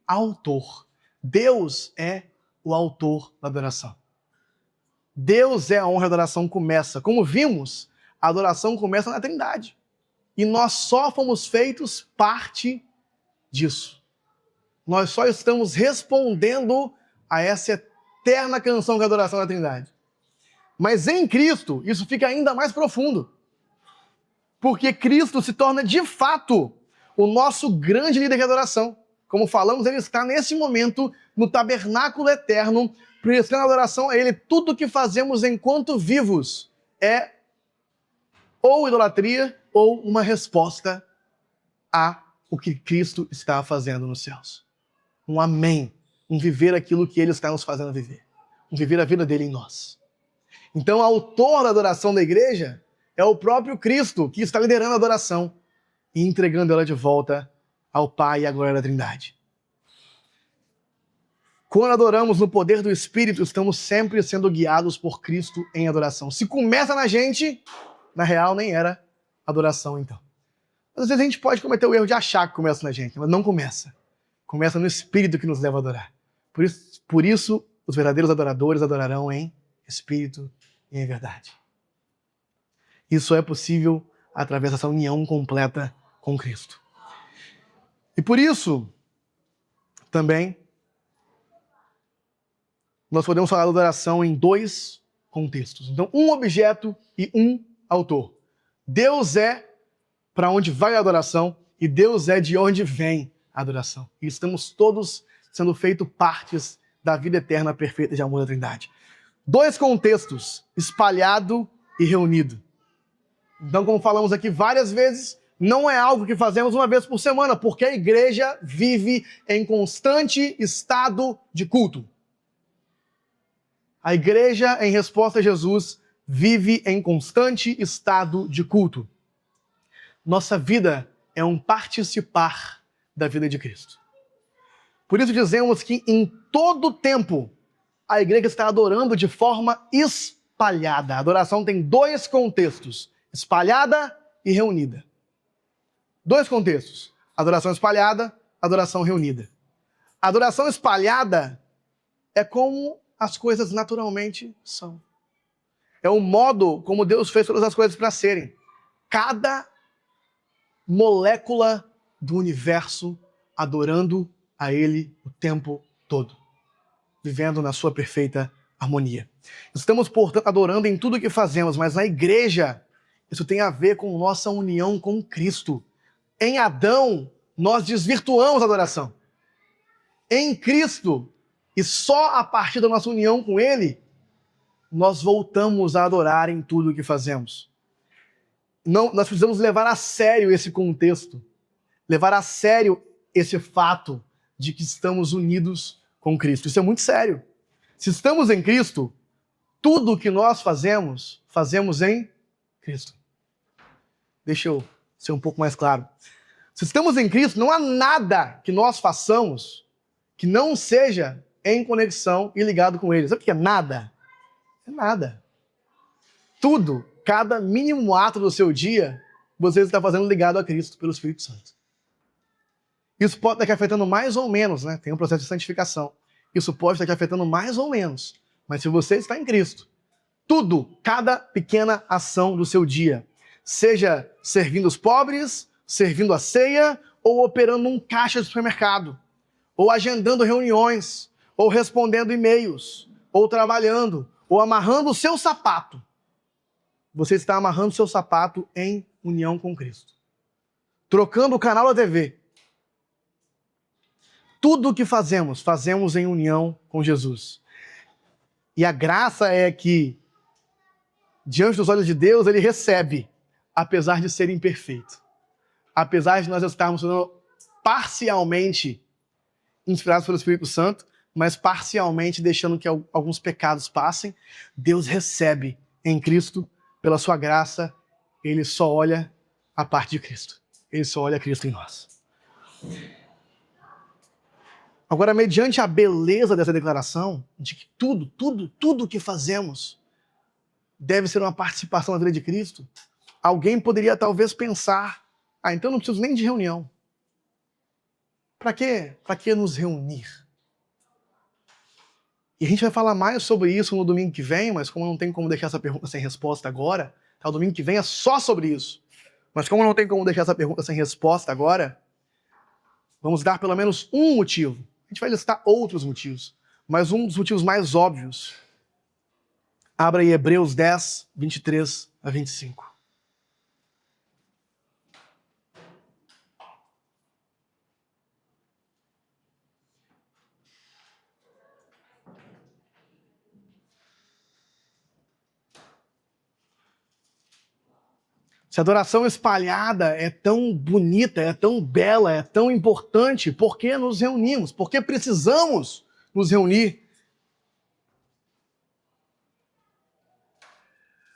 autor. Deus é o autor da adoração. Deus é onde a adoração começa. Como vimos, a adoração começa na Trindade. E nós só fomos feitos parte disso. Nós só estamos respondendo a essa eterna canção que é a adoração da Trindade. Mas em Cristo, isso fica ainda mais profundo. Porque Cristo se torna de fato o nosso grande líder de adoração. Como falamos, ele está nesse momento no tabernáculo eterno, prestando adoração a ele. Tudo que fazemos enquanto vivos é ou idolatria ou uma resposta a o que Cristo está fazendo nos céus. Um amém. Um viver aquilo que ele está nos fazendo viver. Um viver a vida dele em nós. Então, o autor da adoração da igreja é o próprio Cristo, que está liderando a adoração e entregando ela de volta ao Pai e à glória da Trindade. Quando adoramos no poder do Espírito, estamos sempre sendo guiados por Cristo em adoração. Se começa na gente, na real nem era adoração então. Mas às vezes a gente pode cometer o erro de achar que começa na gente, mas não começa. Começa no Espírito que nos leva a adorar. Por isso os verdadeiros adoradores adorarão em Espírito e em verdade. Isso é possível através dessa união completa com Cristo. E por isso, também, nós podemos falar da adoração em dois contextos. Então, um objeto e um autor. Deus é para onde vai a adoração e Deus é de onde vem a adoração. E estamos todos sendo feitos partes da vida eterna perfeita de amor da Trindade. Dois contextos, espalhado e reunido. Então, como falamos aqui várias vezes, não é algo que fazemos uma vez por semana, porque a igreja vive em constante estado de culto. A igreja, em resposta a Jesus, vive em constante estado de culto. Nossa vida é um participar da vida de Cristo. Por isso dizemos que em todo tempo a igreja está adorando de forma espalhada. A adoração tem dois contextos, espalhada e reunida. Dois contextos, adoração espalhada, adoração reunida. A adoração espalhada é como as coisas naturalmente são. É o modo como Deus fez todas as coisas para serem. Cada molécula do universo adorando a Ele o tempo todo, vivendo na sua perfeita harmonia. Estamos, portanto, adorando em tudo que fazemos, mas na igreja isso tem a ver com nossa união com Cristo. Em Adão, nós desvirtuamos a adoração. Em Cristo, e só a partir da nossa união com Ele, nós voltamos a adorar em tudo o que fazemos. Não, nós precisamos levar a sério esse contexto, levar a sério esse fato de que estamos unidos com Cristo. Isso é muito sério. Se estamos em Cristo, tudo o que nós fazemos, fazemos em Cristo. Deixa eu ser um pouco mais claro. Se estamos em Cristo, não há nada que nós façamos que não seja em conexão e ligado com Ele. Sabe o que é nada? É nada. Tudo, cada mínimo ato do seu dia, você está fazendo ligado a Cristo pelo Espírito Santo. Isso pode estar te afetando mais ou menos, né? Tem um processo de santificação. Isso pode estar te afetando mais ou menos. Mas se você está em Cristo, tudo, cada pequena ação do seu dia, seja servindo os pobres, servindo a ceia, ou operando um caixa de supermercado, ou agendando reuniões, ou respondendo e-mails, ou trabalhando, ou amarrando o seu sapato. Você está amarrando o seu sapato em união com Cristo. Trocando o canal da TV. Tudo o que fazemos, fazemos em união com Jesus. E a graça é que, diante dos olhos de Deus, Ele recebe, apesar de ser imperfeito. Apesar de nós estarmos sendo parcialmente inspirados pelo Espírito Santo, mas parcialmente deixando que alguns pecados passem, Deus recebe em Cristo, pela sua graça, Ele só olha a parte de Cristo. Ele só olha Cristo em nós. Agora, mediante a beleza dessa declaração, de que tudo que fazemos deve ser uma participação na vida de Cristo, alguém poderia talvez pensar, então não preciso nem de reunião. Para quê? Para que nos reunir? E a gente vai falar mais sobre isso no domingo que vem, mas como não tem como deixar essa pergunta sem resposta agora, tá? O domingo que vem é só sobre isso. Mas como não tem como deixar essa pergunta sem resposta agora, vamos dar pelo menos um motivo. A gente vai listar outros motivos, mas um dos motivos mais óbvios. Abra aí Hebreus 10, 23 a 25. Se a adoração espalhada é tão bonita, é tão bela, é tão importante, por que nos reunimos? Por que precisamos nos reunir?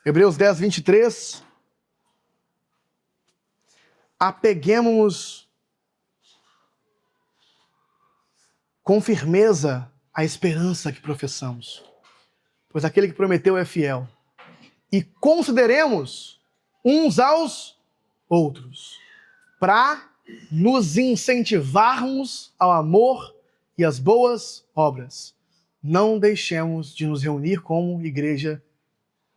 Hebreus 10, 23. Apeguemos-nos com firmeza à esperança que professamos, pois aquele que prometeu é fiel. E consideremos uns aos outros, para nos incentivarmos ao amor e às boas obras. Não deixemos de nos reunir como igreja,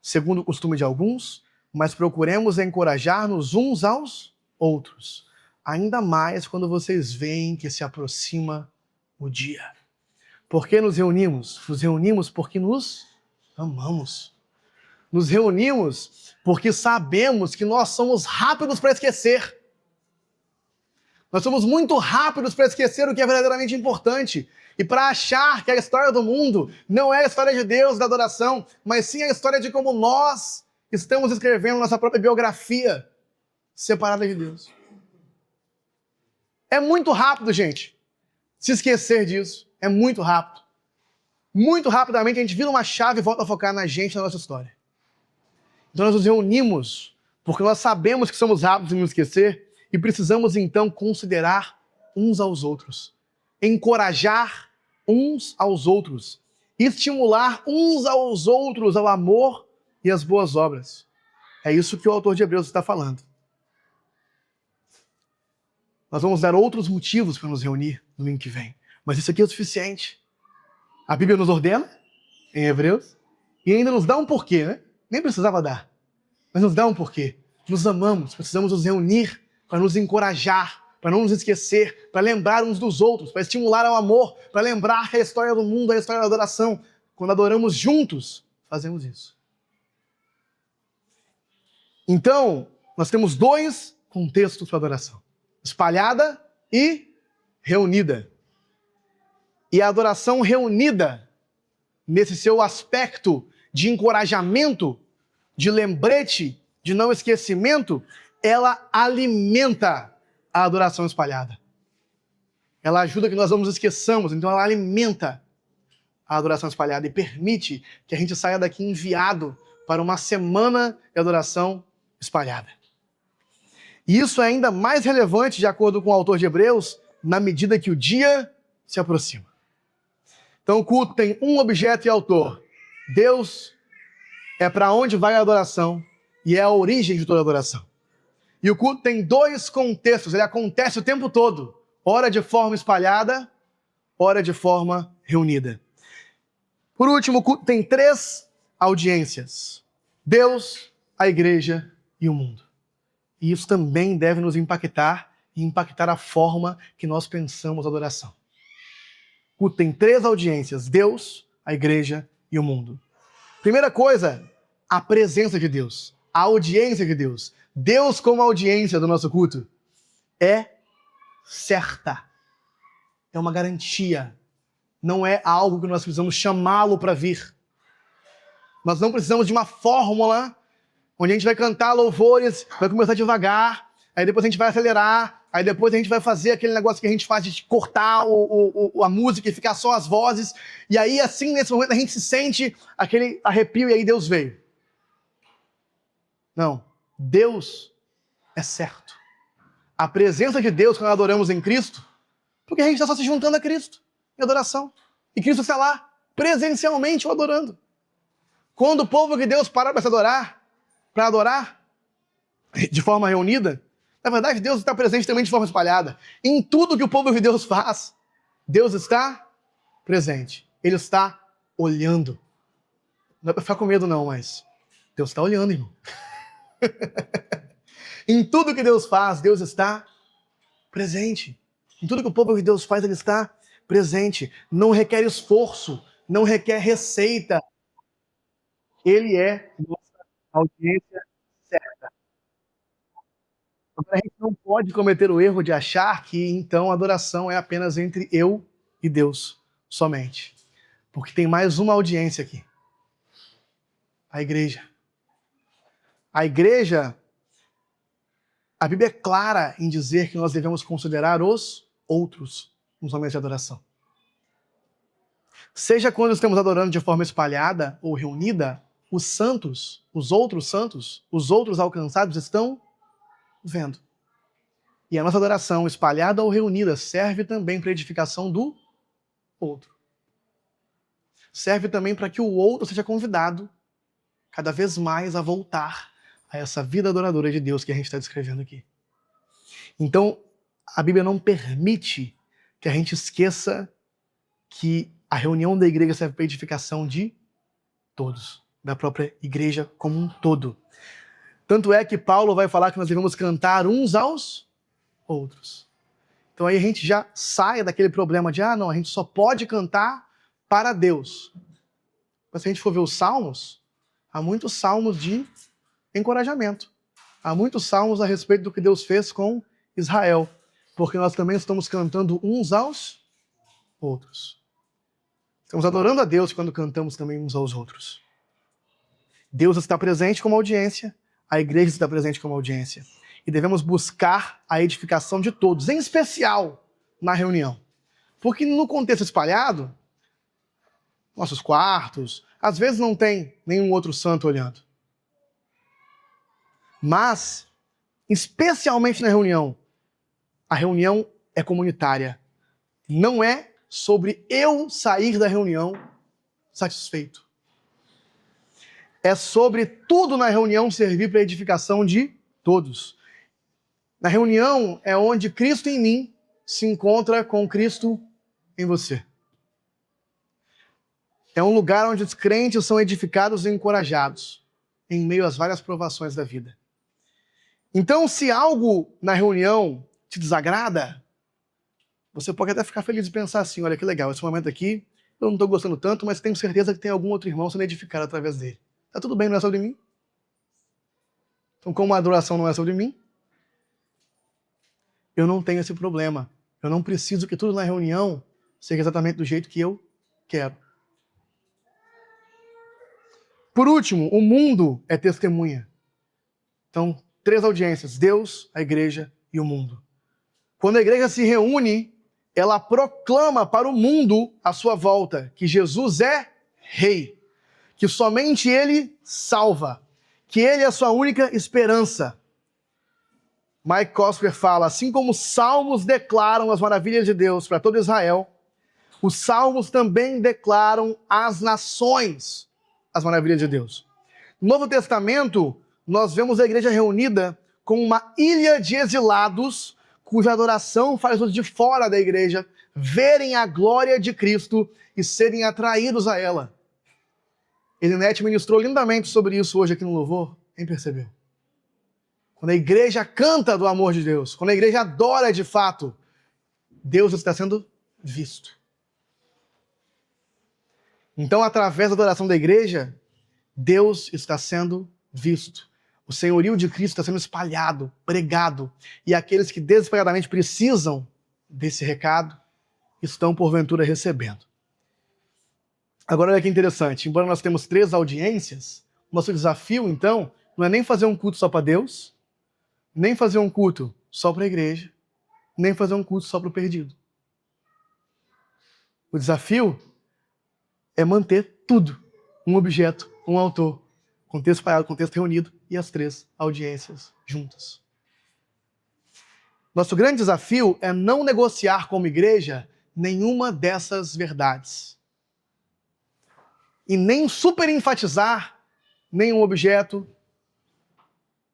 segundo o costume de alguns, mas procuremos encorajar-nos uns aos outros, ainda mais quando vocês veem que se aproxima o dia. Por que nos reunimos? Nos reunimos porque nos amamos. Nos reunimos porque sabemos que nós somos rápidos para esquecer. Nós somos muito rápidos para esquecer o que é verdadeiramente importante e para achar que a história do mundo não é a história de Deus, da adoração, mas sim a história de como nós estamos escrevendo nossa própria biografia separada de Deus. É muito rápido, gente, se esquecer disso. É muito rápido. Muito rapidamente a gente vira uma chave e volta a focar na gente, na nossa história. Então nós nos reunimos porque nós sabemos que somos rápidos em nos esquecer e precisamos então considerar uns aos outros, encorajar uns aos outros, estimular uns aos outros ao amor e às boas obras. É isso que o autor de Hebreus está falando. Nós vamos dar outros motivos para nos reunir no domingo que vem, mas isso aqui é o suficiente. A Bíblia nos ordena, em Hebreus, e ainda nos dá um porquê, né? Nem precisava dar, mas nos dá um porquê. Nos amamos, precisamos nos reunir para nos encorajar, para não nos esquecer, para lembrar uns dos outros, para estimular ao amor, para lembrar que a história do mundo é a história da adoração. Quando adoramos juntos, fazemos isso. Então, nós temos dois contextos para adoração: espalhada e reunida. E a adoração reunida, nesse seu aspecto de encorajamento, de lembrete, de não esquecimento, ela alimenta a adoração espalhada. Ela ajuda que nós não nos esqueçamos, então ela alimenta a adoração espalhada e permite que a gente saia daqui enviado para uma semana de adoração espalhada. E isso é ainda mais relevante, de acordo com o autor de Hebreus, na medida que o dia se aproxima. Então o culto tem um objeto e autor. Deus é para onde vai a adoração e é a origem de toda adoração. E o culto tem dois contextos, ele acontece o tempo todo. Ora de forma espalhada, ora de forma reunida. Por último, o culto tem três audiências: Deus, a igreja e o mundo. E isso também deve nos impactar e impactar a forma que nós pensamos a adoração. O culto tem três audiências: Deus, a igreja e o mundo. Primeira coisa, a presença de Deus, a audiência de Deus. Deus como audiência do nosso culto é certa, é uma garantia, não é algo que nós precisamos chamá-lo para vir. Nós não precisamos de uma fórmula onde a gente vai cantar louvores, vai começar devagar, aí depois a gente vai acelerar, aí depois a gente vai fazer aquele negócio que a gente faz de cortar a música e ficar só as vozes, e aí assim, nesse momento, a gente se sente aquele arrepio e aí Deus veio. Não, Deus é certo. A presença de Deus quando adoramos em Cristo, porque a gente está só se juntando a Cristo em adoração. E Cristo está lá, presencialmente o adorando. Quando o povo de Deus para para adorar de forma reunida, na verdade Deus está presente também de forma espalhada. Em tudo que o povo de Deus faz, Deus está presente. Ele está olhando. Não é para ficar com medo não, mas Deus está olhando, irmão. Em tudo que Deus faz, Deus está presente. Em tudo que o povo de Deus faz, Ele está presente. Não requer esforço, não requer receita. Ele é nossa audiência certa. Agora, a gente não pode cometer o erro de achar que, então, a adoração é apenas entre eu e Deus, somente. Porque tem mais uma audiência aqui. A igreja. A igreja A Bíblia é clara em dizer que nós devemos considerar os outros nos momentos de adoração. Seja quando estamos adorando de forma espalhada ou reunida, os santos, os outros alcançados estão vendo. E a nossa adoração, espalhada ou reunida, serve também para a edificação do outro. Serve também para que o outro seja convidado cada vez mais a voltar a essa vida adoradora de Deus que a gente está descrevendo aqui. Então, a Bíblia não permite que a gente esqueça que a reunião da igreja serve para a edificação de todos, da própria igreja como um todo. Tanto é que Paulo vai falar que nós devemos cantar uns aos outros. Então aí a gente já sai daquele problema de, não, a gente só pode cantar para Deus. Mas se a gente for ver os salmos, há muitos salmos de encorajamento. Há muitos salmos a respeito do que Deus fez com Israel. Porque nós também estamos cantando uns aos outros. Estamos adorando a Deus quando cantamos também uns aos outros. Deus está presente como audiência, a igreja está presente como audiência. E devemos buscar a edificação de todos, em especial na reunião. Porque no contexto espalhado, nossos quartos, às vezes não tem nenhum outro santo olhando. Mas, especialmente na reunião, a reunião é comunitária. Não é sobre eu sair da reunião satisfeito. É sobre tudo na reunião servir para a edificação de todos. Na reunião é onde Cristo em mim se encontra com Cristo em você. É um lugar onde os crentes são edificados e encorajados em meio às várias provações da vida. Então, se algo na reunião te desagrada, você pode até ficar feliz e pensar assim, olha que legal, esse momento aqui eu não estou gostando tanto, mas tenho certeza que tem algum outro irmão sendo edificado através dele. Tá tudo bem, não é sobre mim? Então, como a adoração não é sobre mim, eu não tenho esse problema. Eu não preciso que tudo na reunião seja exatamente do jeito que eu quero. Por último, o mundo é testemunha. Então, 3 audiências, Deus, a igreja e o mundo. Quando a igreja se reúne, ela proclama para o mundo à sua volta que Jesus é rei, que somente ele salva, que ele é a sua única esperança. Mike Cosper fala, assim como os salmos declaram as maravilhas de Deus para todo Israel, os salmos também declaram às nações as maravilhas de Deus. No Novo Testamento, nós vemos a igreja reunida como uma ilha de exilados, cuja adoração faz os de fora da igreja verem a glória de Cristo e serem atraídos a ela. Elinete ministrou lindamente sobre isso hoje aqui no Louvor. Quem percebeu? Quando a igreja canta do amor de Deus, quando a igreja adora de fato, Deus está sendo visto. Então, através da adoração da igreja, Deus está sendo visto. O senhorio de Cristo está sendo espalhado, pregado, e aqueles que desesperadamente precisam desse recado estão, porventura, recebendo. Agora, olha que interessante. Embora nós temos 3 audiências, nosso desafio, então, não é nem fazer um culto só para Deus, nem fazer um culto só para a igreja, nem fazer um culto só para o perdido. O desafio é manter tudo. Um objeto, um autor, contexto espalhado, contexto reunido e as 3 audiências juntas. Nosso grande desafio é não negociar como igreja nenhuma dessas verdades. E nem super enfatizar nenhum objeto.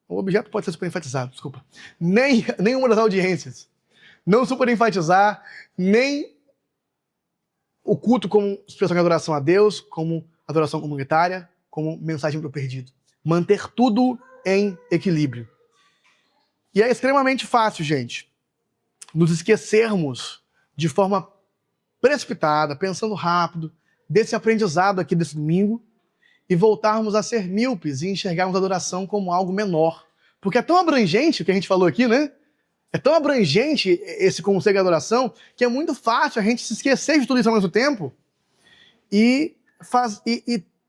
O objeto pode ser super enfatizado, desculpa. Nenhuma das audiências. Não super enfatizar nem o culto como expressão de adoração a Deus, como adoração comunitária, como mensagem para o perdido. Manter tudo em equilíbrio. E é extremamente fácil, gente, nos esquecermos de forma precipitada, pensando rápido, desse aprendizado aqui desse domingo e voltarmos a ser míopes e enxergarmos a adoração como algo menor. Porque é tão abrangente o que a gente falou aqui, né? É tão abrangente esse conceito de adoração que é muito fácil a gente se esquecer de tudo isso ao mesmo tempo e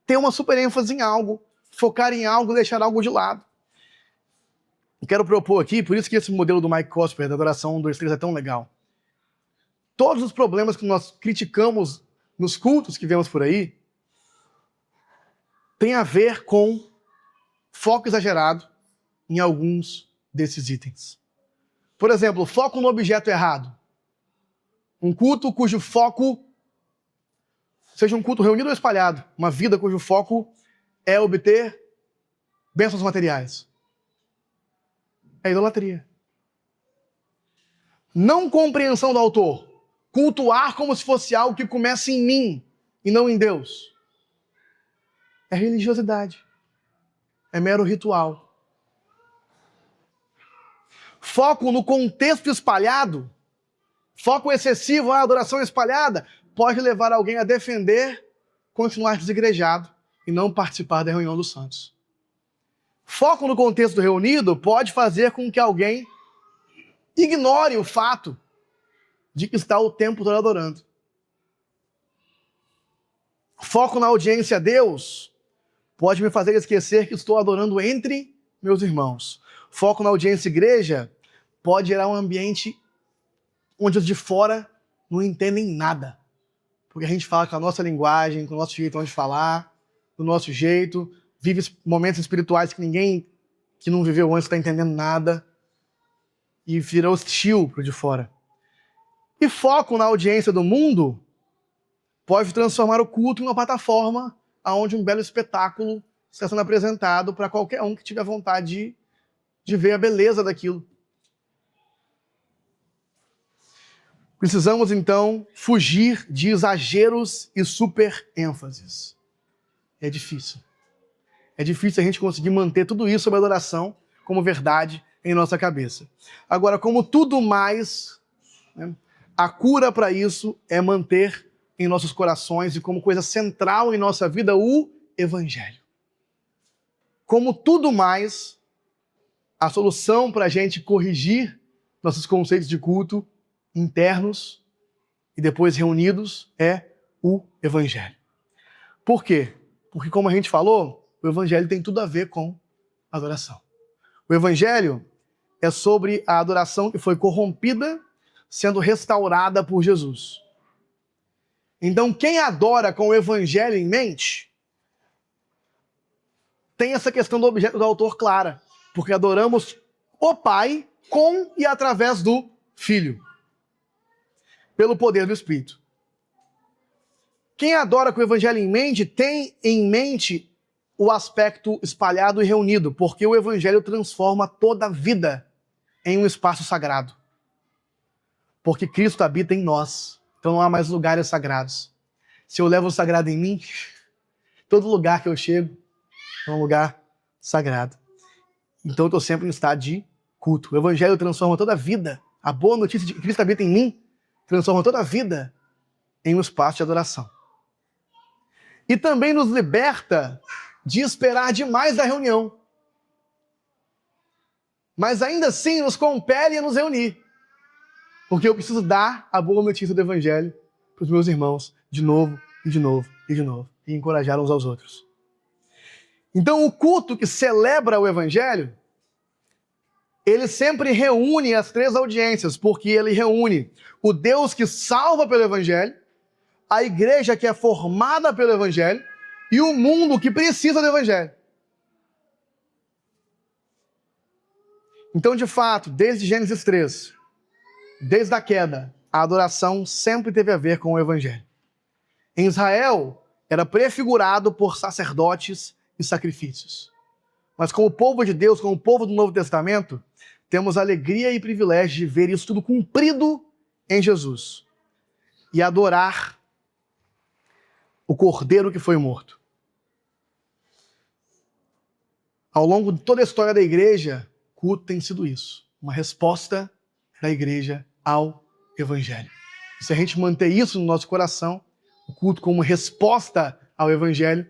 ter uma super ênfase em algo, focar em algo, deixar algo de lado. quero propor aqui, por isso que esse modelo do Mike Cosper, da adoração 1, 2, 3, é tão legal. Todos os problemas que nós criticamos nos cultos que vemos por aí tem a ver com foco exagerado em alguns desses itens. Por exemplo, foco no objeto errado. Um culto cujo foco seja um culto reunido ou espalhado. Uma vida cujo foco é obter bênçãos materiais. É idolatria. Não compreensão do autor. Cultuar como se fosse algo que começa em mim e não em Deus. É religiosidade. É mero ritual. Foco no contexto espalhado, foco excessivo, a adoração espalhada, pode levar alguém a defender, continuar desigrejado e não participar da reunião dos santos. Foco no contexto reunido pode fazer com que alguém ignore o fato de que está o tempo todo adorando. Foco na audiência a Deus pode me fazer esquecer que estou adorando entre meus irmãos. Foco na audiência igreja pode gerar um ambiente onde os de fora não entendem nada. Porque a gente fala com a nossa linguagem, com o nosso jeito de falar, do nosso jeito, vive momentos espirituais que ninguém que não viveu antes está entendendo nada e vira hostil para o de fora. E foco na audiência do mundo pode transformar o culto em uma plataforma onde um belo espetáculo está sendo apresentado para qualquer um que tiver vontade de ver a beleza daquilo. Precisamos, então, fugir de exageros e super ênfases. É difícil. É difícil a gente conseguir manter tudo isso sobre a adoração como verdade em nossa cabeça. Agora, como tudo mais, né, a cura para isso é manter em nossos corações e como coisa central em nossa vida o Evangelho. Como tudo mais, a solução para a gente corrigir nossos conceitos de culto internos e depois reunidos é o Evangelho. Por quê? Porque, como a gente falou, o Evangelho tem tudo a ver com adoração. O Evangelho é sobre a adoração que foi corrompida, sendo restaurada por Jesus. Então, quem adora com o Evangelho em mente, tem essa questão do objeto do autor clara, porque adoramos o Pai com e através do Filho, pelo poder do Espírito. Quem adora com o Evangelho em mente, tem em mente o aspecto espalhado e reunido, porque o Evangelho transforma toda a vida em um espaço sagrado. Porque Cristo habita em nós, então não há mais lugares sagrados. Se eu levo o sagrado em mim, todo lugar que eu chego é um lugar sagrado. Então eu estou sempre em estado de culto. O Evangelho transforma toda a vida. A boa notícia de que Cristo habita em mim transforma toda a vida em um espaço de adoração. E também nos liberta de esperar demais da reunião. Mas ainda assim nos compele a nos reunir. Porque eu preciso dar a boa notícia do Evangelho para os meus irmãos de novo, e de novo, e de novo. E encorajar uns aos outros. Então o culto que celebra o Evangelho, ele sempre reúne as três audiências, porque ele reúne o Deus que salva pelo Evangelho, a igreja que é formada pelo Evangelho e o mundo que precisa do Evangelho. Então, de fato, desde Gênesis 3, desde a queda, a adoração sempre teve a ver com o Evangelho. Em Israel, era prefigurado por sacerdotes e sacrifícios. Mas como povo de Deus, como povo do Novo Testamento, temos a alegria e privilégio de ver isso tudo cumprido em Jesus. E adorar o Cordeiro que foi morto. Ao longo de toda a história da igreja, culto tem sido isso. Uma resposta da igreja ao Evangelho. Se a gente manter isso no nosso coração, o culto como resposta ao Evangelho,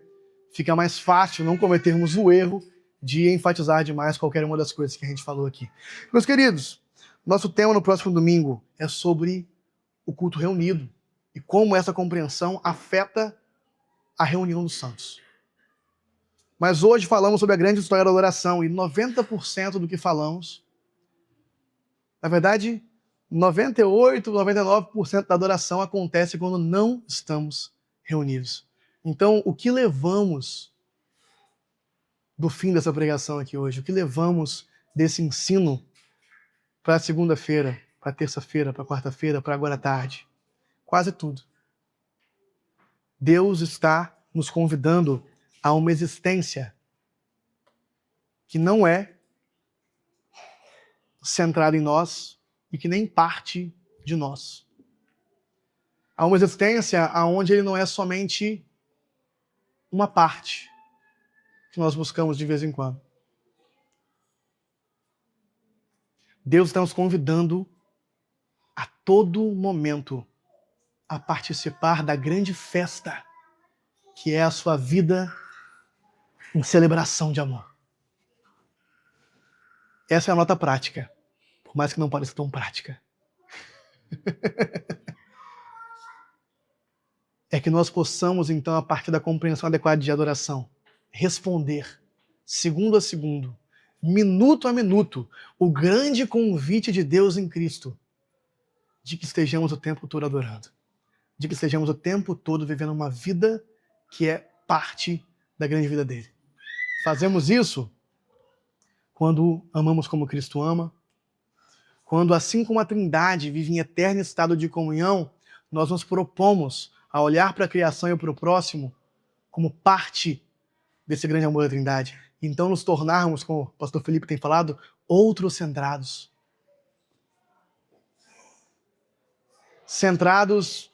fica mais fácil não cometermos o erro de enfatizar demais qualquer uma das coisas que a gente falou aqui. Meus queridos, nosso tema no próximo domingo é sobre o culto reunido e como essa compreensão afeta a reunião dos santos. Mas hoje falamos sobre a grande história da adoração e 90% do que falamos, na verdade, 98, 99% da adoração acontece quando não estamos reunidos. Então, o que levamos do fim dessa pregação aqui hoje? O que levamos desse ensino para segunda-feira, para terça-feira, para quarta-feira, para agora à tarde? Quase tudo. Deus está nos convidando a uma existência que não é centrada em nós e que nem parte de nós. Há uma existência onde ele não é somente uma parte que nós buscamos de vez em quando. Deus está nos convidando a todo momento a participar da grande festa que é a sua vida em celebração de amor. Essa é a nota prática, por mais que não pareça tão prática. É que nós possamos, então, a partir da compreensão adequada de adoração, responder, segundo a segundo, minuto a minuto, o grande convite de Deus em Cristo, de que estejamos o tempo todo adorando, de que estejamos o tempo todo vivendo uma vida que é parte da grande vida dele. Fazemos isso quando amamos como Cristo ama, quando, assim como a Trindade vive em eterno estado de comunhão, nós nos propomos a olhar para a criação e para o próximo como parte desse grande amor da Trindade. Então nos tornarmos, como o pastor Felipe tem falado, outros centrados. Centrados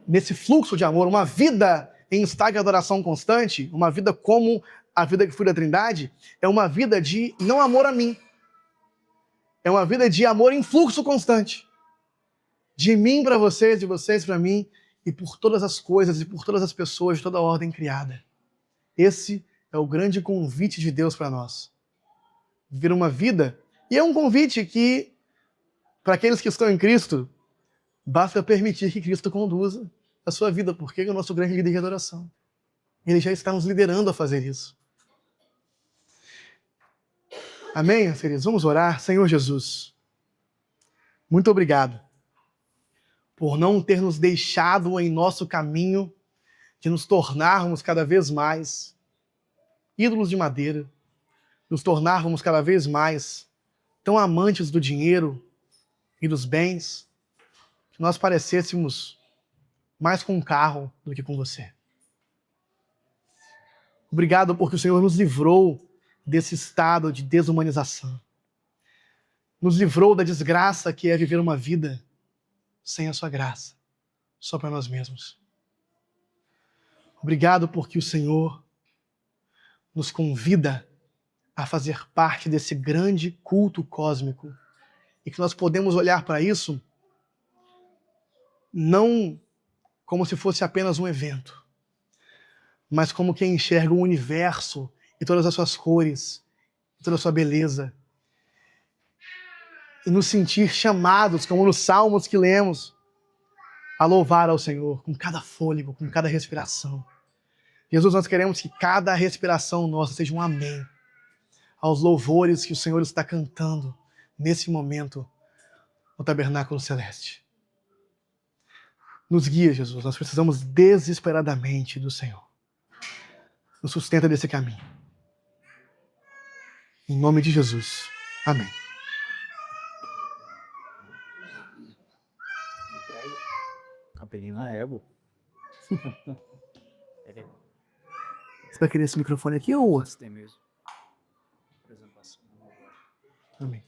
nesse fluxo de amor, uma vida em estado de adoração constante, uma vida como a vida que foi da Trindade, é uma vida de não amor a mim, é uma vida de amor em fluxo constante. De mim para vocês, de vocês para mim, e por todas as coisas e por todas as pessoas de toda a ordem criada. Esse é o grande convite de Deus para nós. Viver uma vida, e é um convite que, para aqueles que estão em Cristo, basta permitir que Cristo conduza a sua vida, porque ele é o nosso grande líder de adoração. Ele já está nos liderando a fazer isso. Amém, queridos? Vamos orar. Senhor Jesus, muito obrigado por não ter nos deixado em nosso caminho de nos tornarmos cada vez mais ídolos de madeira, nos tornarmos cada vez mais tão amantes do dinheiro e dos bens, que nós parecêssemos mais com um carro do que com você. Obrigado porque o Senhor nos livrou desse estado de desumanização. Nos livrou da desgraça que é viver uma vida sem a sua graça, só para nós mesmos. Obrigado porque o Senhor nos convida a fazer parte desse grande culto cósmico e que nós podemos olhar para isso não como se fosse apenas um evento, mas como quem enxerga o universo e todas as suas cores, e toda a sua beleza, e nos sentir chamados, como nos salmos que lemos, a louvar ao Senhor com cada fôlego, com cada respiração. Jesus, nós queremos que cada respiração nossa seja um amém aos louvores que o Senhor está cantando nesse momento no tabernáculo celeste. Nos guia, Jesus, nós precisamos desesperadamente do Senhor. Nos sustenta desse caminho. Em nome de Jesus. Amém. Capelinho na égua. Você vai querer esse microfone aqui ou o outro? Tem mesmo. Apresentação. Amém.